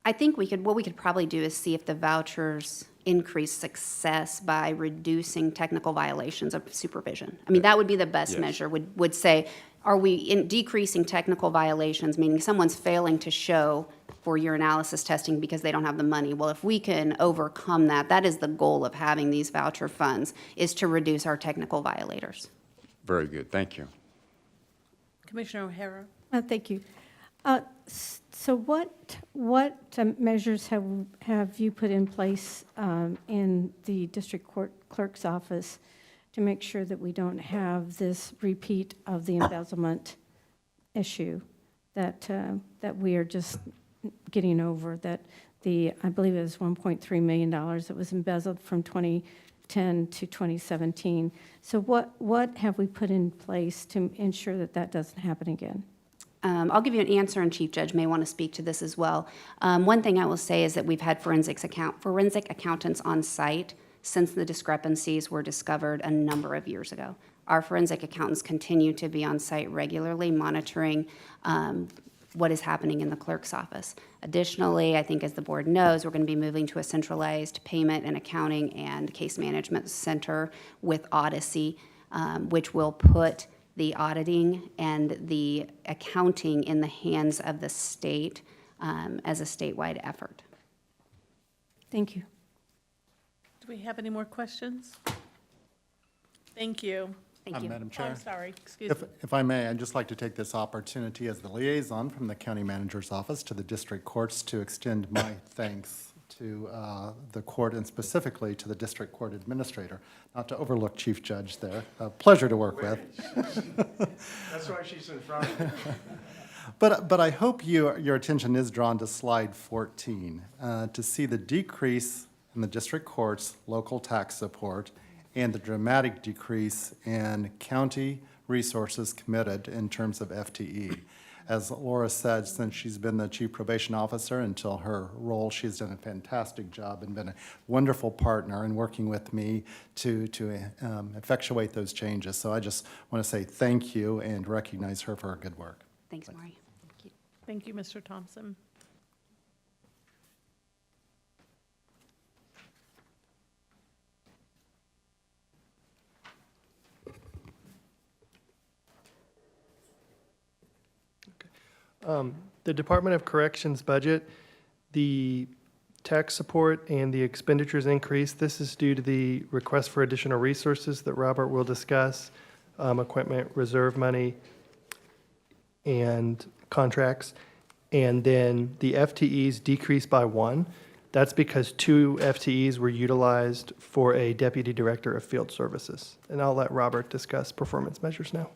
I think what we could probably do is see if the vouchers increase success by reducing technical violations of supervision. I mean, that would be the best measure, would say, are we decreasing technical violations, meaning someone's failing to show for your analysis testing because they don't have the money? Well, if we can overcome that, that is the goal of having these voucher funds, is to reduce our technical violators. Very good, thank you. Commissioner O'Hara? Thank you. So what measures have you put in place in the district court clerk's office to make sure that we don't have this repeat of the embezzlement issue that we are just getting over? That I believe it was $1.3 million that was embezzled from 2010 to 2017. So what have we put in place to ensure that that doesn't happen again? I'll give you an answer, and Chief Judge may want to speak to this as well. One thing I will say is that we've had forensic accountants on site since the discrepancies were discovered a number of years ago. Our forensic accountants continue to be on site regularly monitoring what is happening in the clerk's office. Additionally, I think as the board knows, we're going to be moving to a centralized payment and accounting and case management center with Odyssey, which will put the auditing and the accounting in the hands of the state as a statewide effort. Thank you. Do we have any more questions? Thank you. Thank you. Madam Chair. I'm sorry, excuse me. If I may, I'd just like to take this opportunity as the liaison from the county manager's office to the district courts to extend my thanks to the court and specifically to the district court administrator. Not to overlook Chief Judge there. A pleasure to work with. That's why she's in front of me. But I hope your attention is drawn to slide 14 to see the decrease in the district court's local tax support and the dramatic decrease in county resources committed in terms of FTE. As Laura said, since she's been the chief probation officer until her role, she's done a fantastic job and been a wonderful partner in working with me to effectuate those changes. So I just want to say thank you and recognize her for her good work. Thanks, Maury. Thank you. Thank you, Mr. Thompson. The Department of Corrections budget, the tax support and the expenditures increase. This is due to the request for additional resources that Robert will discuss, equipment, reserve money, and contracts. And then the FTEs decreased by 1. That's because 2 FTEs were utilized for a Deputy Director of Field Services. And I'll let Robert discuss performance measures now.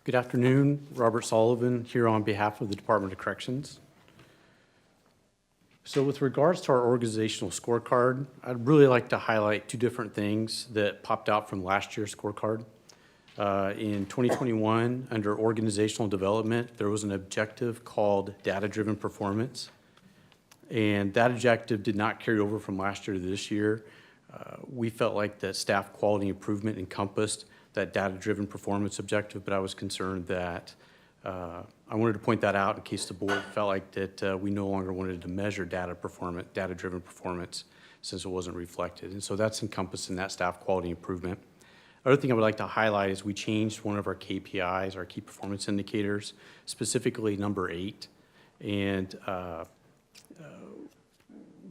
Good afternoon, Robert Sullivan here on behalf of the Department of Corrections. So with regards to our organizational scorecard, I'd really like to highlight two different things that popped out from last year's scorecard. In 2021, under organizational development, there was an objective called data-driven performance. And that objective did not carry over from last year to this year. We felt like that staff quality improvement encompassed that data-driven performance objective, but I was concerned that I wanted to point that out in case the board felt like that we no longer wanted to measure data-driven performance since it wasn't reflected. And so that's encompassed in that staff quality improvement. Other thing I would like to highlight is we changed one of our KPIs, our key performance indicators, specifically number 8. And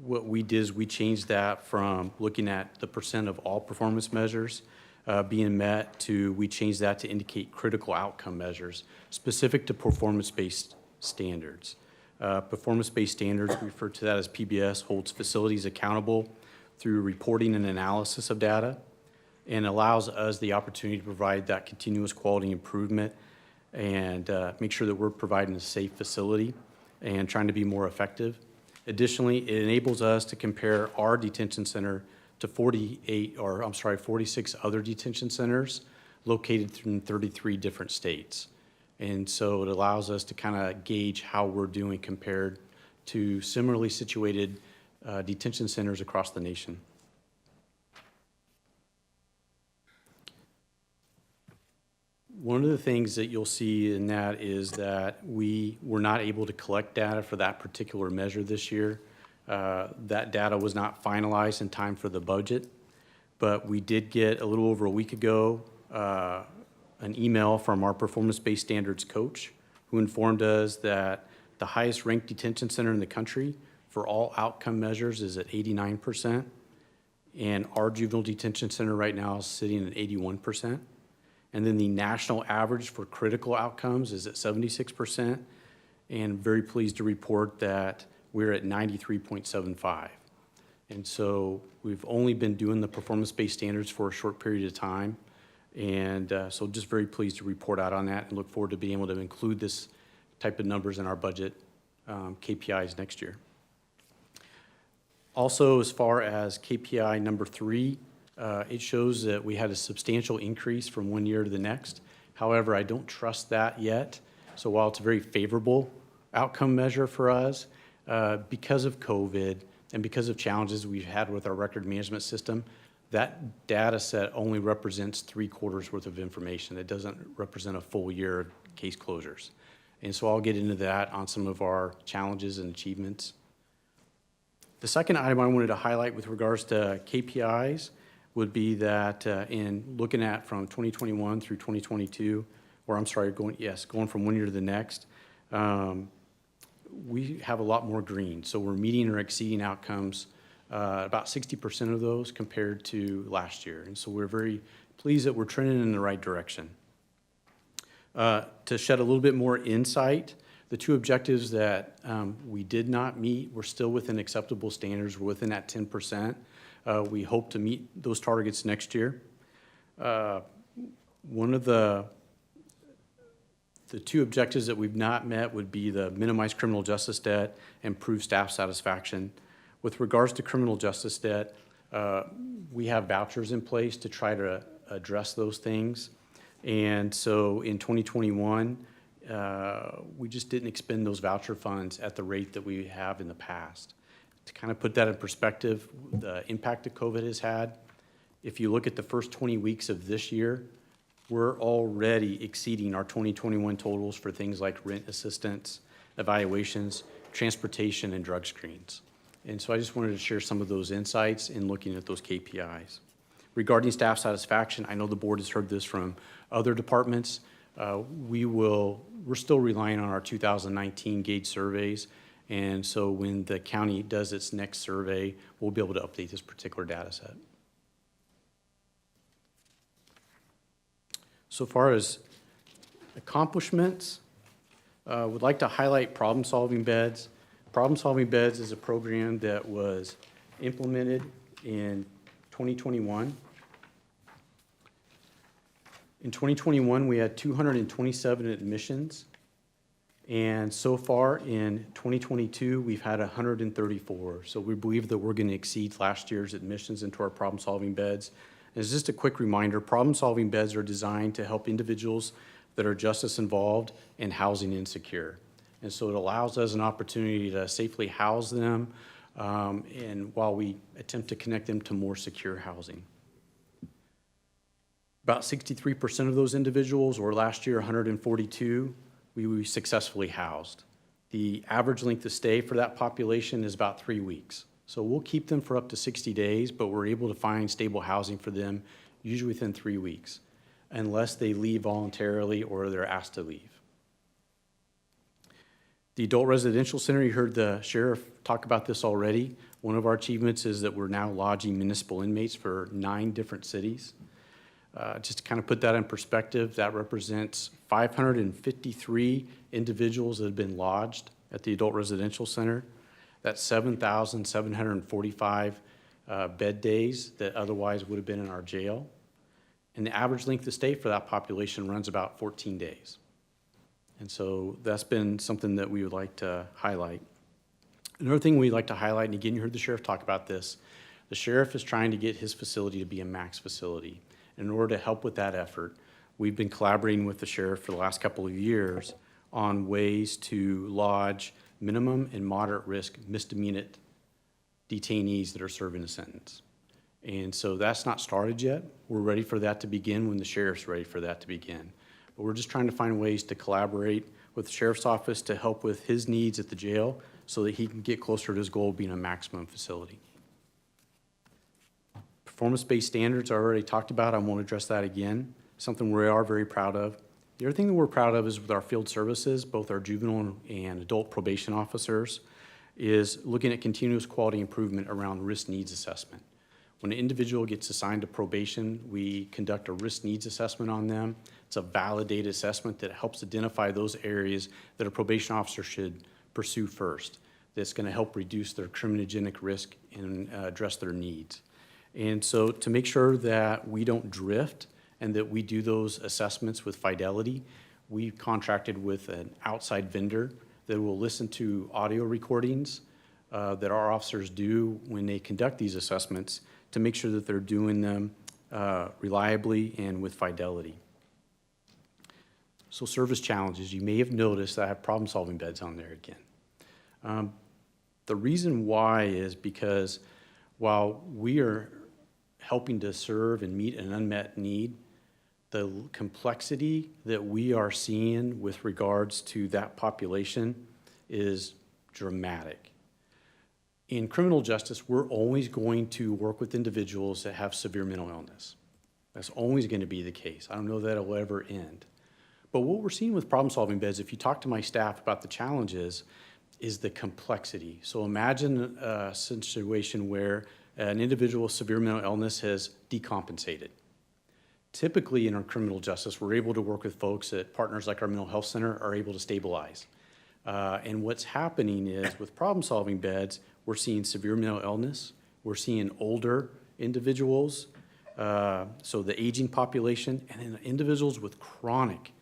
what we did is we changed that from looking at the percent of all performance measures being met to we changed that to indicate critical outcome measures specific to performance-based standards. Performance-based standards, we refer to that as PBS, holds facilities accountable through reporting and analysis of data and allows us the opportunity to provide that continuous quality improvement and make sure that we're providing a safe facility and trying to be more effective. Additionally, it enables us to compare our detention center to 46 other detention centers located in 33 different states. And so it allows us to kind of gauge how we're doing compared to similarly situated detention centers across the nation. One of the things that you'll see in that is that we were not able to collect data for that particular measure this year. That data was not finalized in time for the budget, but we did get a little over a week ago an email from our performance-based standards coach who informed us that the highest ranked detention center in the country for all outcome measures is at 89%, and our juvenile detention center right now is sitting at 81%. And then the national average for critical outcomes is at 76%, and very pleased to report that we're at 93.75. And so we've only been doing the performance-based standards for a short period of time, and so just very pleased to report out on that and look forward to being able to include this type of numbers in our budget KPIs next year. Also, as far as KPI number 3, it shows that we had a substantial increase from one year to the next. However, I don't trust that yet. So while it's a very favorable outcome measure for us, because of COVID and because of challenges we've had with our record management system, that data set only represents 3 quarters worth of information. It doesn't represent a full year of case closures. And so I'll get into that on some of our challenges and achievements. The second item I wanted to highlight with regards to KPIs would be that in looking at from 2021 through 2022, or I'm sorry, going from one year to the next, we have a lot more green. So we're meeting or exceeding outcomes, about 60% of those compared to last year. And so we're very pleased that we're trending in the right direction. To shed a little bit more insight, the 2 objectives that we did not meet were still within acceptable standards. We're within that 10%. We hope to meet those targets next year. One of the 2 objectives that we've not met would be the minimize criminal justice debt and improve staff satisfaction. With regards to criminal justice debt, we have vouchers in place to try to address those things. And so in 2021, we just didn't expend those voucher funds at the rate that we have in the past. To kind of put that in perspective, the impact that COVID has had, if you look at the first 20 weeks of this year, we're already exceeding our 2021 totals for things like rent assistance, evaluations, transportation, and drug screens. And so I just wanted to share some of those insights in looking at those KPIs. Regarding staff satisfaction, I know the board has heard this from other departments. We're still relying on our 2019 gauge surveys. And so when the county does its next survey, we'll be able to update this particular data set. So far as accomplishments, would like to highlight problem-solving beds. Problem-solving beds is a program that was implemented in 2021. In 2021, we had 227 admissions, And so far in 2022, we've had 134. So we believe that we're going to exceed last year's admissions into our problem-solving beds. And as just a quick reminder, problem-solving beds are designed to help individuals that are justice involved and housing insecure. And so it allows us an opportunity to safely house them, and while we attempt to connect them to more secure housing. About 63% of those individuals, or last year 142, we successfully housed. The average length of stay for that population is about 3 weeks. So we'll keep them for up to 60 days, but we're able to find stable housing for them usually within 3 weeks, unless they leave voluntarily or they're asked to leave. The Adult Residential Center, you heard the sheriff talk about this already. One of our achievements is that we're now lodging municipal inmates for 9 different cities. Just to kind of put that in perspective, that represents 553 individuals that have been lodged at the Adult Residential Center. That's 7,745 bed days that otherwise would have been in our jail. And the average length of stay for that population runs about 14 days. And so that's been something that we would like to highlight. Another thing we'd like to highlight, and again, you heard the sheriff talk about this, the sheriff is trying to get his facility to be a max facility. In order to help with that effort, we've been collaborating with the sheriff for the last couple of years on ways to lodge minimum and moderate risk misdemeanor detainees that are serving a sentence. And so that's not started yet. We're ready for that to begin when the sheriff's ready for that to begin. But we're just trying to find ways to collaborate with the sheriff's office to help with his needs at the jail so that he can get closer to his goal of being a maximum facility. Performance-based standards I already talked about. I won't address that again. Something we are very proud of. The other thing that we're proud of is with our field services, both our juvenile and adult probation officers, is looking at continuous quality improvement around risk needs assessment. When an individual gets assigned to probation, we conduct a risk needs assessment on them. It's a validated assessment that helps identify those areas that a probation officer should pursue first. That's going to help reduce their criminogenic risk and address their needs. And so to make sure that we don't drift and that we do those assessments with fidelity, we've contracted with an outside vendor that will listen to audio recordings that our officers do when they conduct these assessments to make sure that they're doing them reliably and with fidelity. So service challenges, you may have noticed that I have problem-solving beds on there again. The reason why is because while we are helping to serve and meet an unmet need, the complexity that we are seeing with regards to that population is dramatic. In criminal justice, we're always going to work with individuals that have severe mental illness. That's always going to be the case. I don't know that it'll ever end. But what we're seeing with problem-solving beds, if you talk to my staff about the challenges, is the complexity. So imagine a situation where an individual with severe mental illness has decompensated. Typically in our criminal justice, we're able to work with folks at partners like our mental health center are able to stabilize. And what's happening is with problem-solving beds, we're seeing severe mental illness, we're seeing older individuals, so the aging population, and then individuals with chronic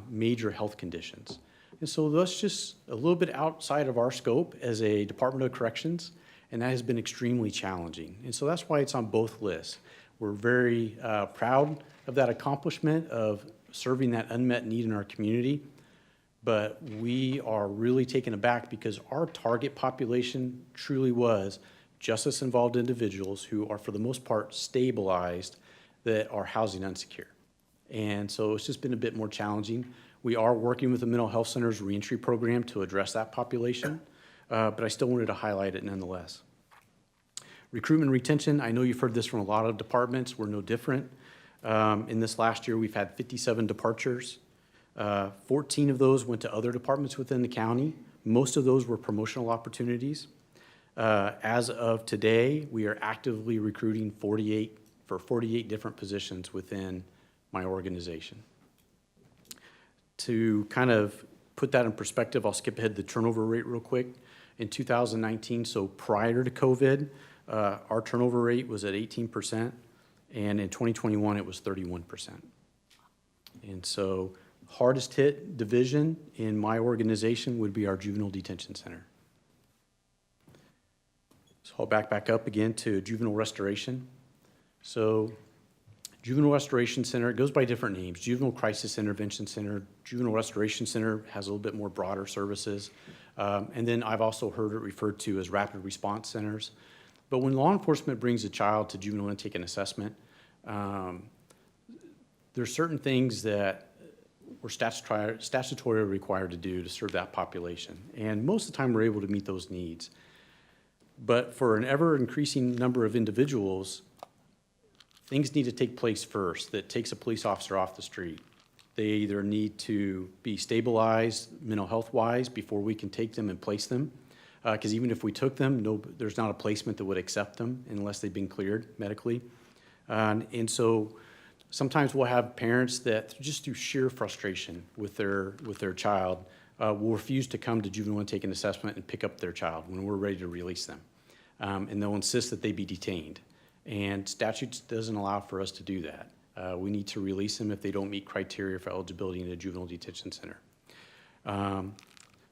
major health conditions. And so that's just a little bit outside of our scope as a Department of Corrections, and that has been extremely challenging. And so that's why it's on both lists. We're very proud of that accomplishment of serving that unmet need in our community, but we are really taken aback because our target population truly was justice-involved individuals who are, for the most part, stabilized, that are housing unsecure. And so it's just been a bit more challenging. We are working with the Mental Health Center's reentry program to address that population, but I still wanted to highlight it nonetheless. Recruitment and retention, I know you've heard this from a lot of departments. We're no different. In this last year, we've had 57 departures. 14 of those went to other departments within the county. Most of those were promotional opportunities. As of today, we are actively recruiting 48 different positions within my organization. To kind of put that in perspective, I'll skip ahead to the turnover rate real quick. In 2019, so prior to COVID, our turnover rate was at 18%, and in 2021, it was 31%. And so hardest hit division in my organization would be our juvenile detention center. So I'll back up again to juvenile restoration. So Juvenile Restoration Center, it goes by different names. Juvenile Crisis Intervention Center, Juvenile Restoration Center has a little bit more broader services. And then I've also heard it referred to as rapid response centers. But when law enforcement brings a child to juvenile intake and assessment, there's certain things that we're statutorily required to do to serve that population. And most of the time we're able to meet those needs. But for an ever-increasing number of individuals, things need to take place first that takes a police officer off the street. They either need to be stabilized mental health-wise before we can take them and place them. Because even if we took them, there's not a placement that would accept them unless they've been cleared medically. And so sometimes we'll have parents that just through sheer frustration with their child will refuse to come to juvenile intake and assessment and pick up their child when we're ready to release them. And they'll insist that they be detained. And statute doesn't allow for us to do that. We need to release them if they don't meet criteria for eligibility in a juvenile detention center.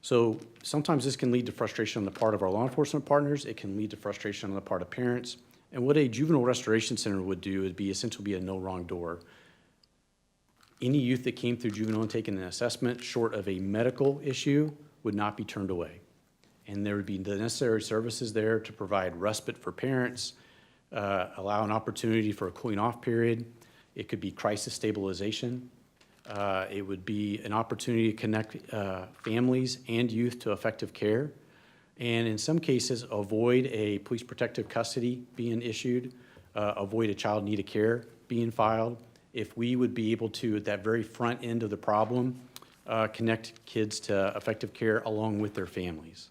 So sometimes this can lead to frustration on the part of our law enforcement partners. It can lead to frustration on the part of parents. And what a juvenile restoration center would do would be essentially be a no wrong door. Any youth that came through juvenile intake and assessment short of a medical issue would not be turned away. And there would be the necessary services there to provide respite for parents, allow an opportunity for a cooling off period. It could be crisis stabilization. It would be an opportunity to connect families and youth to effective care. And in some cases, avoid a police protective custody being issued, avoid a child need of care being filed. If we would be able to, at that very front end of the problem, connect kids to effective care along with their families.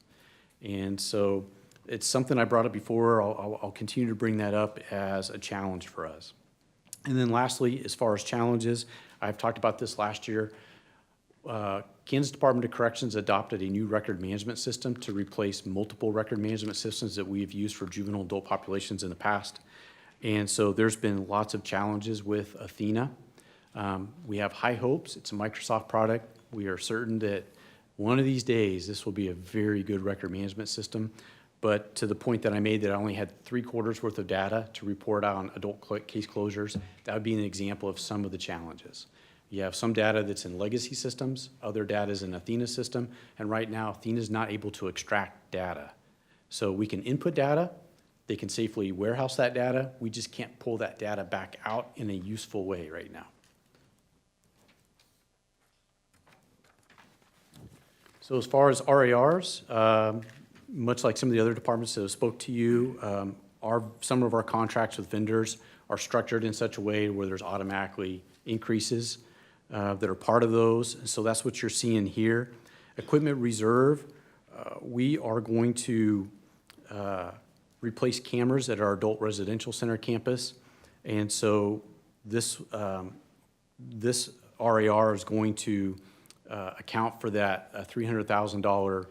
And so it's something I brought up before. I'll continue to bring that up as a challenge for us. And then lastly, as far as challenges, I've talked about this last year. Kansas Department of Corrections adopted a new record management system to replace multiple record management systems that we've used for juvenile adult populations in the past. And so there's been lots of challenges with Athena. We have high hopes. It's a Microsoft product. We are certain that one of these days, this will be a very good record management system. But to the point that I made that I only had 3/4 worth of data to report on adult case closures, that would be an example of some of the challenges. You have some data that's in legacy systems, other data is in Athena system, and right now Athena is not able to extract data. So we can input data, they can safely warehouse that data, we just can't pull that data back out in a useful way right now. So as far as RARs, much like some of the other departments that have spoke to you, some of our contracts with vendors are structured in such a way where there's automatically increases that are part of those. So that's what you're seeing here. Equipment reserve, we are going to replace cameras at our adult residential center campus. And so this RAR is going to account for that $300,000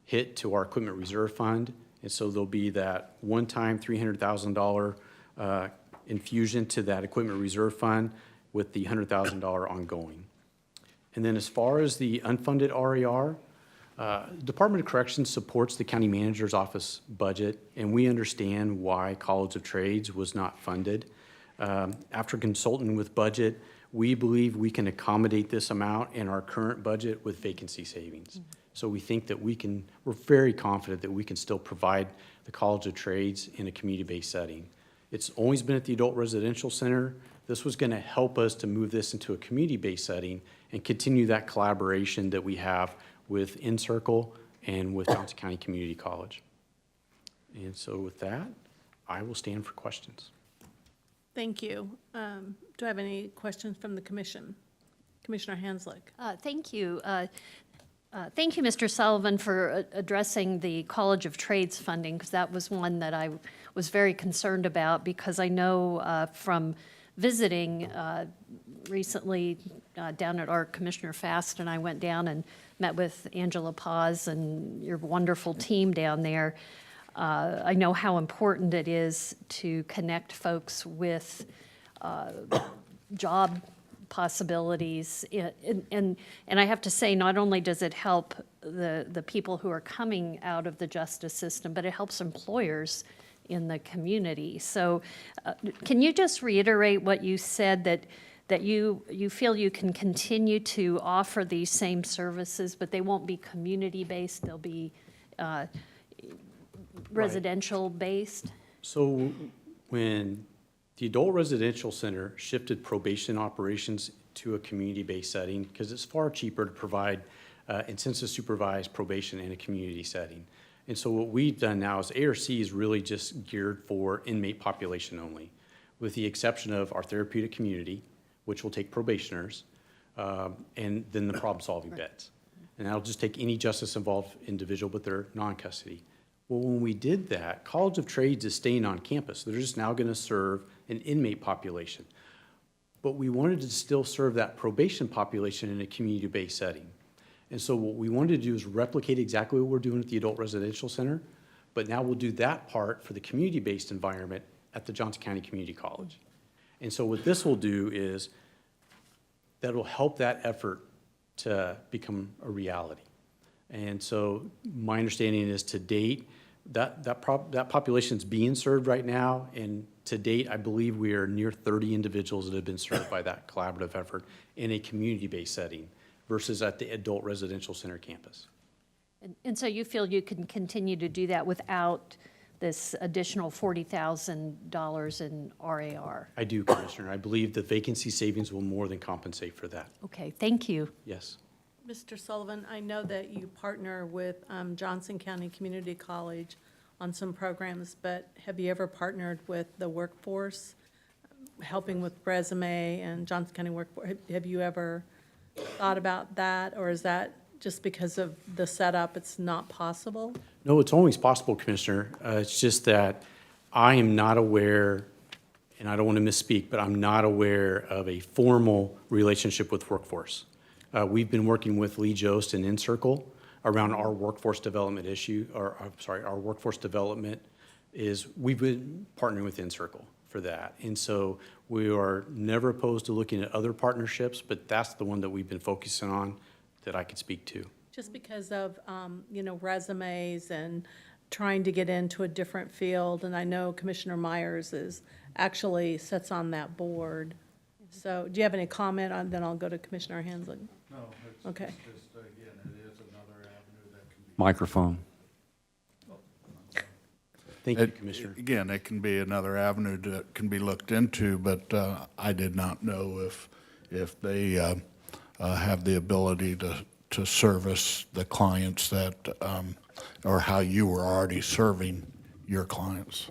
hit to our equipment reserve fund. And so there'll be that one-time $300,000 infusion to that equipment reserve fund with the $100,000 ongoing. And then as far as the unfunded RAR, Department of Corrections supports the county manager's office budget, and we understand why College of Trades was not funded. After consulting with budget, we believe we can accommodate this amount in our current budget with vacancy savings. Mm-hmm. So we think that we're very confident that we can still provide the College of Trades in a community-based setting. It's always been at the Adult Residential Center. This was going to help us to move this into a community-based setting and continue that collaboration that we have with In-Circle and with Johnson County Community College. And so with that, I will stand for questions. Thank you. Do I have any questions from the commission? Commissioner Hanslick. Thank you. Thank you, Mr. Sullivan, for addressing the College of Trades funding, because that was one that I was very concerned about, because I know from visiting recently down at our Commissioner Fast, and I went down and met with Angela Paz and your wonderful team down there. I know how important it is to connect folks with job possibilities. And I have to say, not only does it help the people who are coming out of the justice system, but it helps employers in the community. So can you just reiterate what you said, that you feel you can continue to offer these same services, but they won't be community-based, they'll be residential-based? So when the Adult Residential Center shifted probation operations to a community-based setting, because it's far cheaper to provide incentive supervised probation in a community setting. And so what we've done now is ARC is really just geared for inmate population only, with the exception of our therapeutic community, which will take probationers, and then the problem-solving beds. And that'll just take any justice-involved individual, but they're non-custody. Well, when we did that, College of Trades is staying on campus. They're just now going to serve an inmate population. But we wanted to still serve that probation population in a community-based setting. And so what we wanted to do is replicate exactly what we're doing at the Adult Residential Center, but now we'll do that part for the community-based environment at the Johnson County Community College. And so what this will do is that will help that effort to become a reality. And so my understanding is to date, that population is being served right now, and to date, I believe we are near 30 individuals that have been served by that collaborative effort in a community-based setting versus at the Adult Residential Center campus. And so you feel you can continue to do that without this additional $40,000 in RAR? I do, Commissioner. I believe the vacancy savings will more than compensate for that. Okay, thank you. Yes. Mr. Sullivan, I know that you partner with Johnson County Community College on some programs, but have you ever partnered with the workforce, helping with resume and Johnson County workforce? Have you ever thought about that, or is that just because of the setup, it's not possible? No, it's always possible, Commissioner. It's just that I am not aware, and I don't want to misspeak, but I'm not aware of a formal relationship with workforce. We've been working with Lee Jost and InCircle around our workforce development issue, or I'm sorry, our workforce development is, we've been partnering with InCircle for that. And so we are never opposed to looking at other partnerships, but that's the one that we've been focusing on that I could speak to. Just because of, resumes and trying to get into a different field, and I know Commissioner Myers actually sits on that board. So do you have any comment on, then I'll go to Commissioner Hanslick. No, it's Okay. just, again, it is another avenue that can be. Microphone. Thank you, Commissioner. Again, it can be another avenue that can be looked into, but I did not know if they have the ability to service the clients that, or how you were already serving your clients.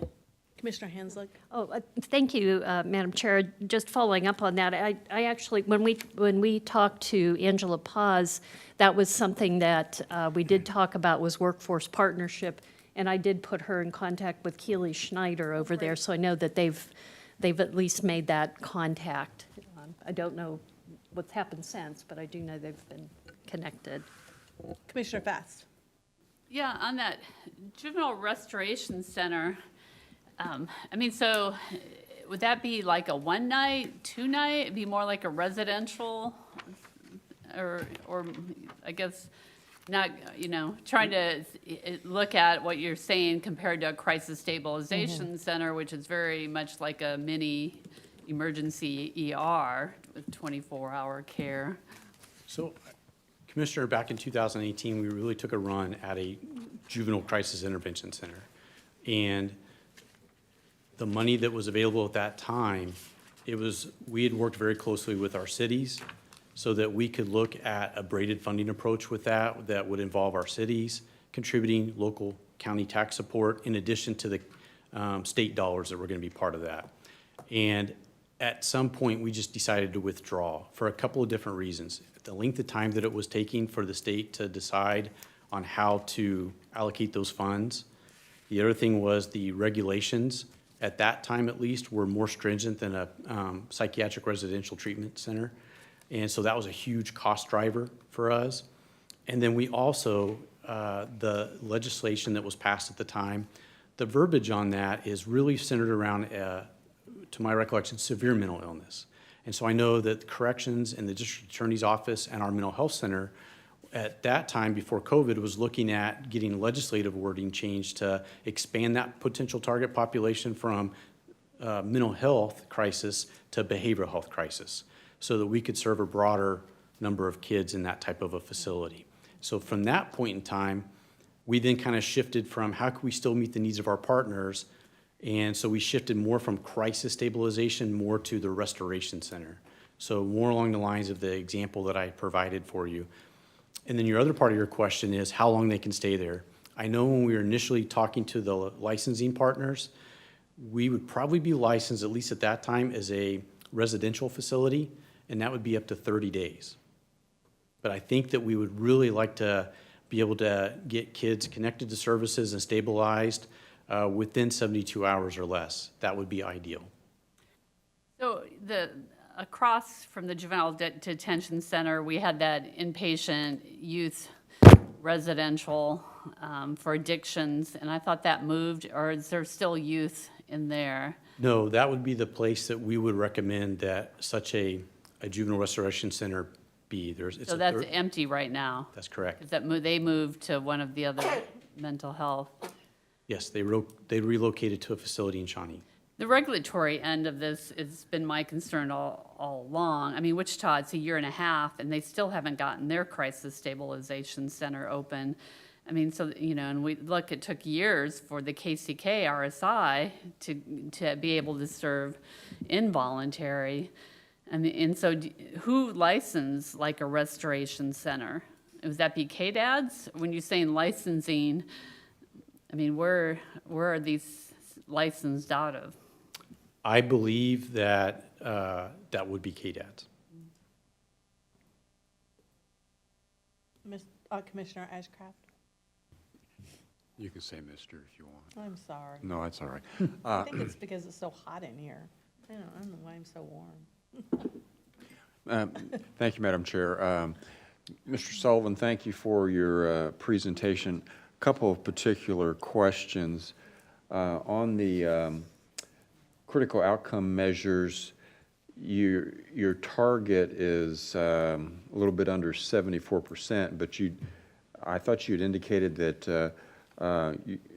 Commissioner Hanslick. Oh, thank you, Madam Chair. Just following up on that, I actually, when we talked to Angela Paz, that was something that we did talk about, was workforce partnership, and I did put her in contact with Keely Schneider over there, so I know that they've at least made that contact. I don't know what's happened since, but I do know they've been connected. Commissioner Fast. Yeah, on that Juvenile Restoration Center, so would that be like a one night, 2 night? It'd be more like a residential, or I guess not, trying to look at what you're saying compared to a crisis stabilization center, which is very much like a mini emergency ER with 24-hour care. So, Commissioner, back in 2018, we really took a run at a juvenile crisis intervention center. And the money that was available at that time, we had worked very closely with our cities so that we could look at a braided funding approach with that would involve our cities contributing local county tax support in addition to the state dollars that were going to be part of that. And at some point, we just decided to withdraw for a couple of different reasons. The length of time that it was taking for the state to decide on how to allocate those funds. The other thing was the regulations, at that time at least, were more stringent than a psychiatric residential treatment center. And so that was a huge cost driver for us. And then we also, the legislation that was passed at the time, the verbiage on that is really centered around, to my recollection, severe mental illness. And so I know that corrections and the district attorney's office and our mental health center at that time before COVID was looking at getting legislative wording changed to expand that potential target population from mental health crisis to behavioral health crisis, so that we could serve a broader number of kids in that type of a facility. So from that point in time, we then kind of shifted from how can we still meet the needs of our partners, and so we shifted more from crisis stabilization more to the restoration center. So more along the lines of the example that I provided for you. And then your other part of your question is how long they can stay there. I know when we were initially talking to the licensing partners, we would probably be licensed, at least at that time, as a residential facility, and that would be up to 30 days. But I think that we would really like to be able to get kids connected to services and stabilized within 72 hours or less. That would be ideal. So across from the juvenile detention center, we had that inpatient youth residential for addictions, and I thought that moved, or is there still youth in there? No, that would be the place that we would recommend that such a juvenile restoration center be. So that's empty right now? That's correct. Is that they moved to one of the other mental health? Yes, they relocated to a facility in Shawnee. The regulatory end of this has been my concern all along. I mean, Wichita, it's a year and a half, and they still haven't gotten their crisis stabilization center open. I mean, so, you know, and it took years for the KCK RSI to be able to serve involuntary. I mean, and so who licensed like a restoration center? Would that be KDADs? When you're saying licensing, I mean, where are these licensed out of? I believe that that would be KDADs. Commissioner Ashcraft? You can say mister if you want. I'm sorry. No, that's all right. I think it's because it's so hot in here. I don't know why I'm so warm. Thank you, Madam Chair. Mr. Sullivan, thank you for your presentation. A couple of particular questions. On the critical outcome measures, your target is a little bit under 74%, but I thought you'd indicated that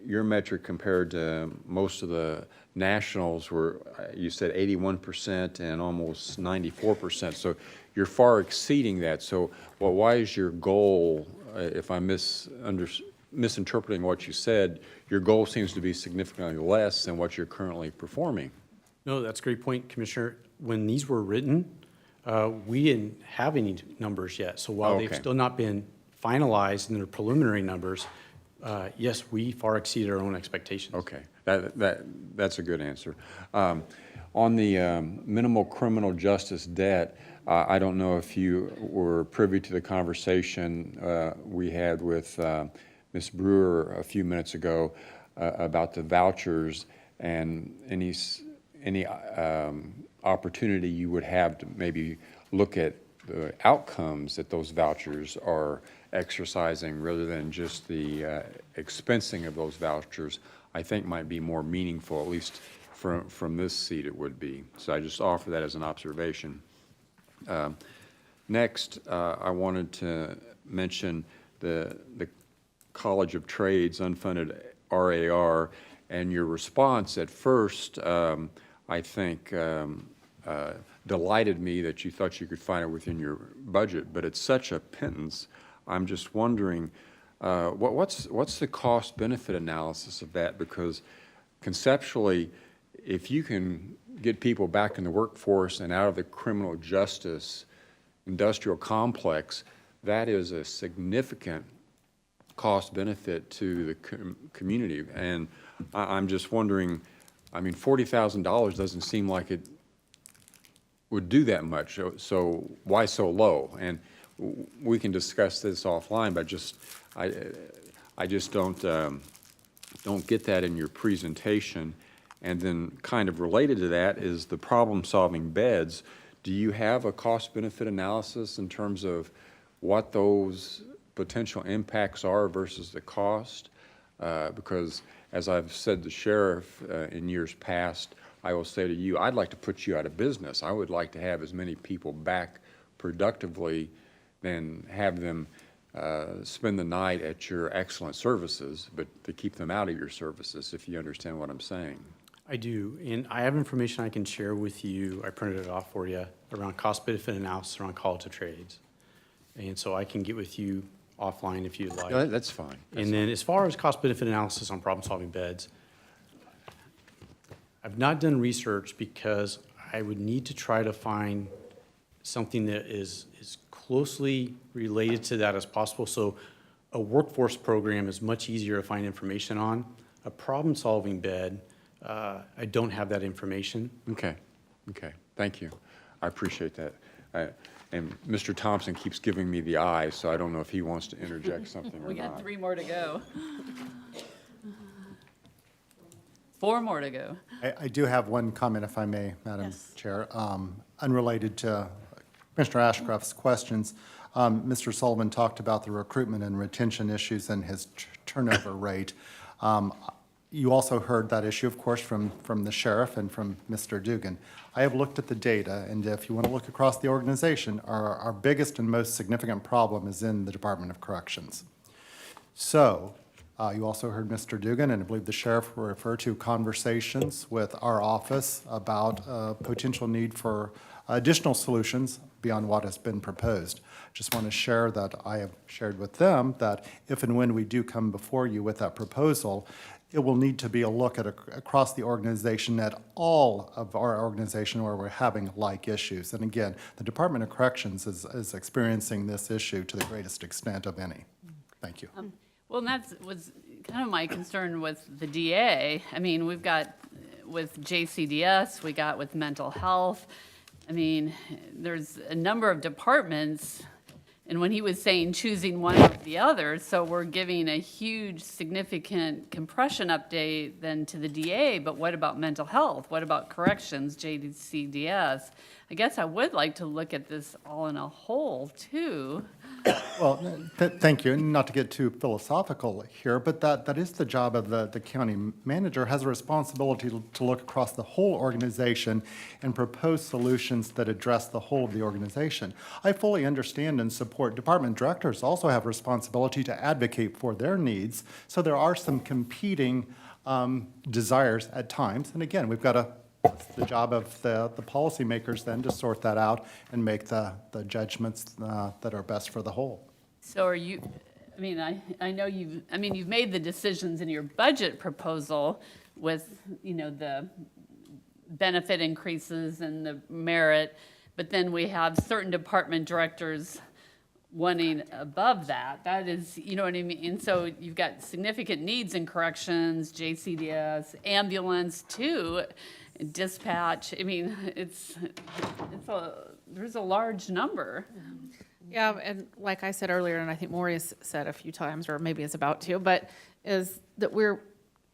your metric compared to most of the nationals were, you said 81% and almost 94%. So you're far exceeding that. So why is your goal, if I'm misinterpreting what you said, your goal seems to be significantly less than what you're currently performing? No, that's a great point, Commissioner. When these were written, we didn't have any numbers yet. So while they've still not been finalized in their preliminary numbers, yes, we far exceeded our own expectations. Okay, that's a good answer. On the minimal criminal justice debt, I don't know if you were privy to the conversation we had with Ms. Brewer a few minutes ago about the vouchers and any opportunity you would have to maybe look at the outcomes that those vouchers are exercising rather than just the expensing of those vouchers, I think might be more meaningful, at least from this seat it would be. So I just offer that as an observation. Next, I wanted to mention the College of Trades unfunded RAR, and your response at first, I think, delighted me that you thought you could find it within your budget, but it's such a pittance. I'm just wondering, what's the cost-benefit analysis of that? Because conceptually, if you can get people back in the workforce and out of the criminal justice industrial complex, that is a significant cost-benefit to the community. And I'm just wondering, I mean, $40,000 doesn't seem like it would do that much, so why so low? And we can discuss this offline, but I just don't get that in your presentation. And then kind of related to that is the problem-solving beds. Do you have a cost-benefit analysis in terms of what those potential impacts are versus the cost? Because as I've said to the sheriff in years past, I will say to you, I'd like to put you out of business. I would like to have as many people back productively than have them spend the night at your excellent services, but to keep them out of your services, if you understand what I'm saying. I do, and I have information I can share with you. I printed it off for you around cost-benefit analysis around College of Trades. And so I can get with you offline if you'd like. No, that's fine. And then as far as cost-benefit analysis on problem-solving beds, I've not done research because I would need to try to find something that is as closely related to that as possible. So a workforce program is much easier to find information on. A problem-solving bed, I don't have that information. Okay, thank you. I appreciate that. And Mr. Thompson keeps giving me the eye, so I don't know if he wants to interject something or not. We got 3 more to go. 4 more to go. I do have one comment, if I may, Madam Chair, unrelated to Commissioner Ashcraft's questions. Mr. Sullivan talked about the recruitment and retention issues and his turnover rate. You also heard that issue, of course, from the sheriff and from Mr. Dugan. I have looked at the data, and if you want to look across the organization, our biggest and most significant problem is in the Department of Corrections. So, you also heard Mr. Dugan, and I believe the sheriff referred to conversations with our office about potential need for additional solutions beyond what has been proposed. Just want to share that I have shared with them that if and when we do come before you with that proposal, it will need to be a look at across the organization at all of our organization where we're having like issues. And again, the Department of Corrections is experiencing this issue to the greatest extent of any. Thank you. Well, and that was kind of my concern with the DA. I mean, we've got with JCDS, we got with mental health. I mean, there's a number of departments, and when he was saying choosing one over the other, so we're giving a huge, significant compression update then to the DA, but what about mental health? What about corrections, JCDS? I guess I would like to look at this all in a whole, too. Well, thank you. And not to get too philosophical here, but that is the job of the county manager, has a responsibility to look across the whole organization and propose solutions that address the whole of the organization. I fully understand and support department directors also have a responsibility to advocate for their needs. So there are some competing desires at times. And again, we've got it's the job of the policymakers then to sort that out and make the judgments that are best for the whole. So are you, I mean, I know you've made the decisions in your budget proposal with, you know, the benefit increases and the merit, but then we have certain department directors wanting above that. That is, you know what I mean? And so you've got significant needs in corrections, JCDS, ambulance too, dispatch. I mean, there's a large number. Yeah, and like I said earlier, and I think Maury has said a few times, or maybe is about to, but is that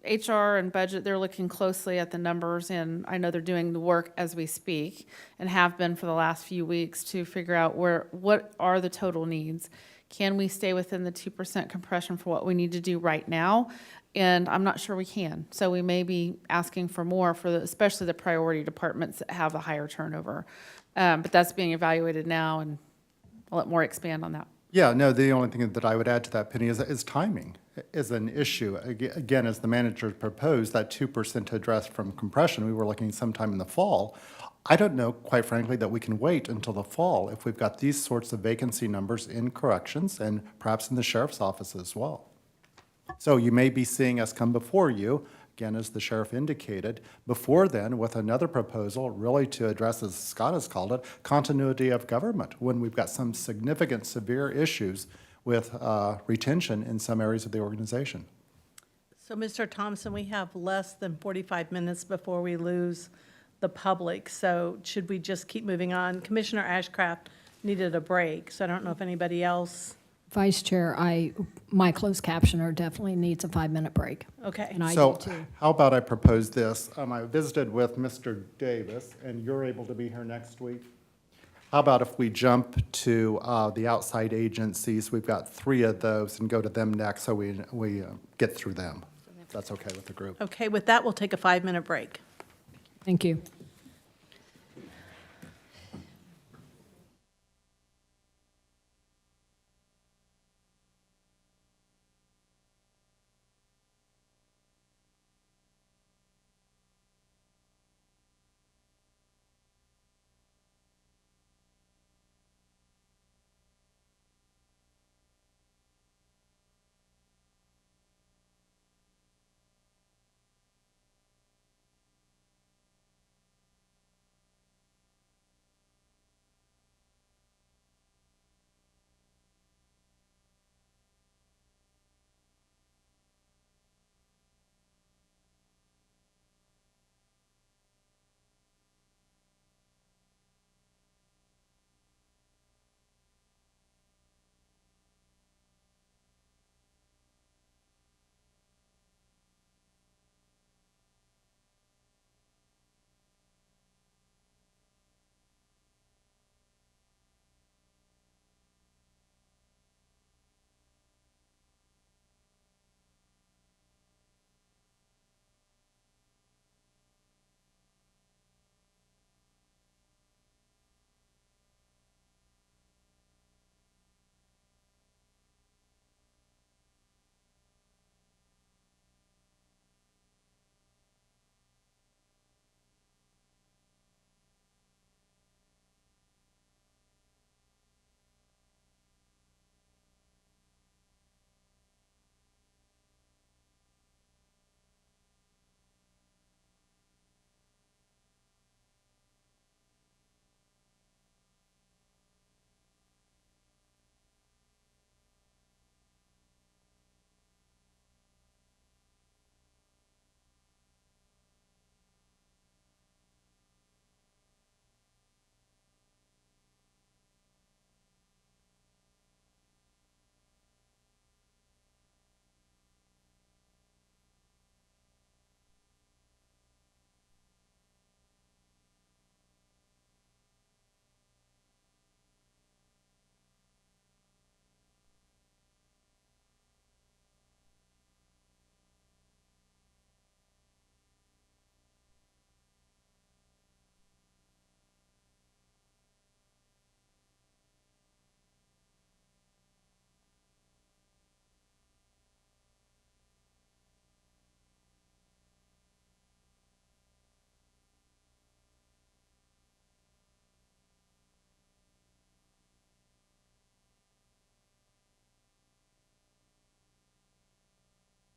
HR and budget, they're looking closely at the numbers, and I know they're doing the work as we speak, and have been for the last few weeks to figure out what are the total needs. Can we stay within the 2% compression for what we need to do right now? And I'm not sure we can. So we may be asking for more for especially the priority departments that have a higher turnover. But that's being evaluated now, and I'll let Maury expand on that. Yeah, no, the only thing that I would add to that, Penny, is timing is an issue. Again, as the manager proposed, that 2% to address from compression, we were looking sometime in the fall. I don't know, quite frankly, that we can wait until the fall if we've got these sorts of vacancy numbers in corrections and perhaps in the sheriff's office as well. So you may be seeing us come before you, again, as the sheriff indicated, before then with another proposal really to address, as Scott has called it, continuity of government, when we've got some significant severe issues with retention in some areas of the organization. So, Mr. Thompson, we have less than 45 minutes before we lose the public, so should we just keep moving on? Commissioner Ashcraft needed a break, so I don't know if anybody else. Vice Chair, my closed captioner definitely needs a 5-minute break. Okay. And I So do too. how about I propose this? I visited with Mr. Davis, and you're able to be here next week. How about if we jump to the outside agencies? We've got 3 of those, and go to them next, so we get through them. If that's okay with the group. Okay, with that, we'll take a 5-minute break. Thank you.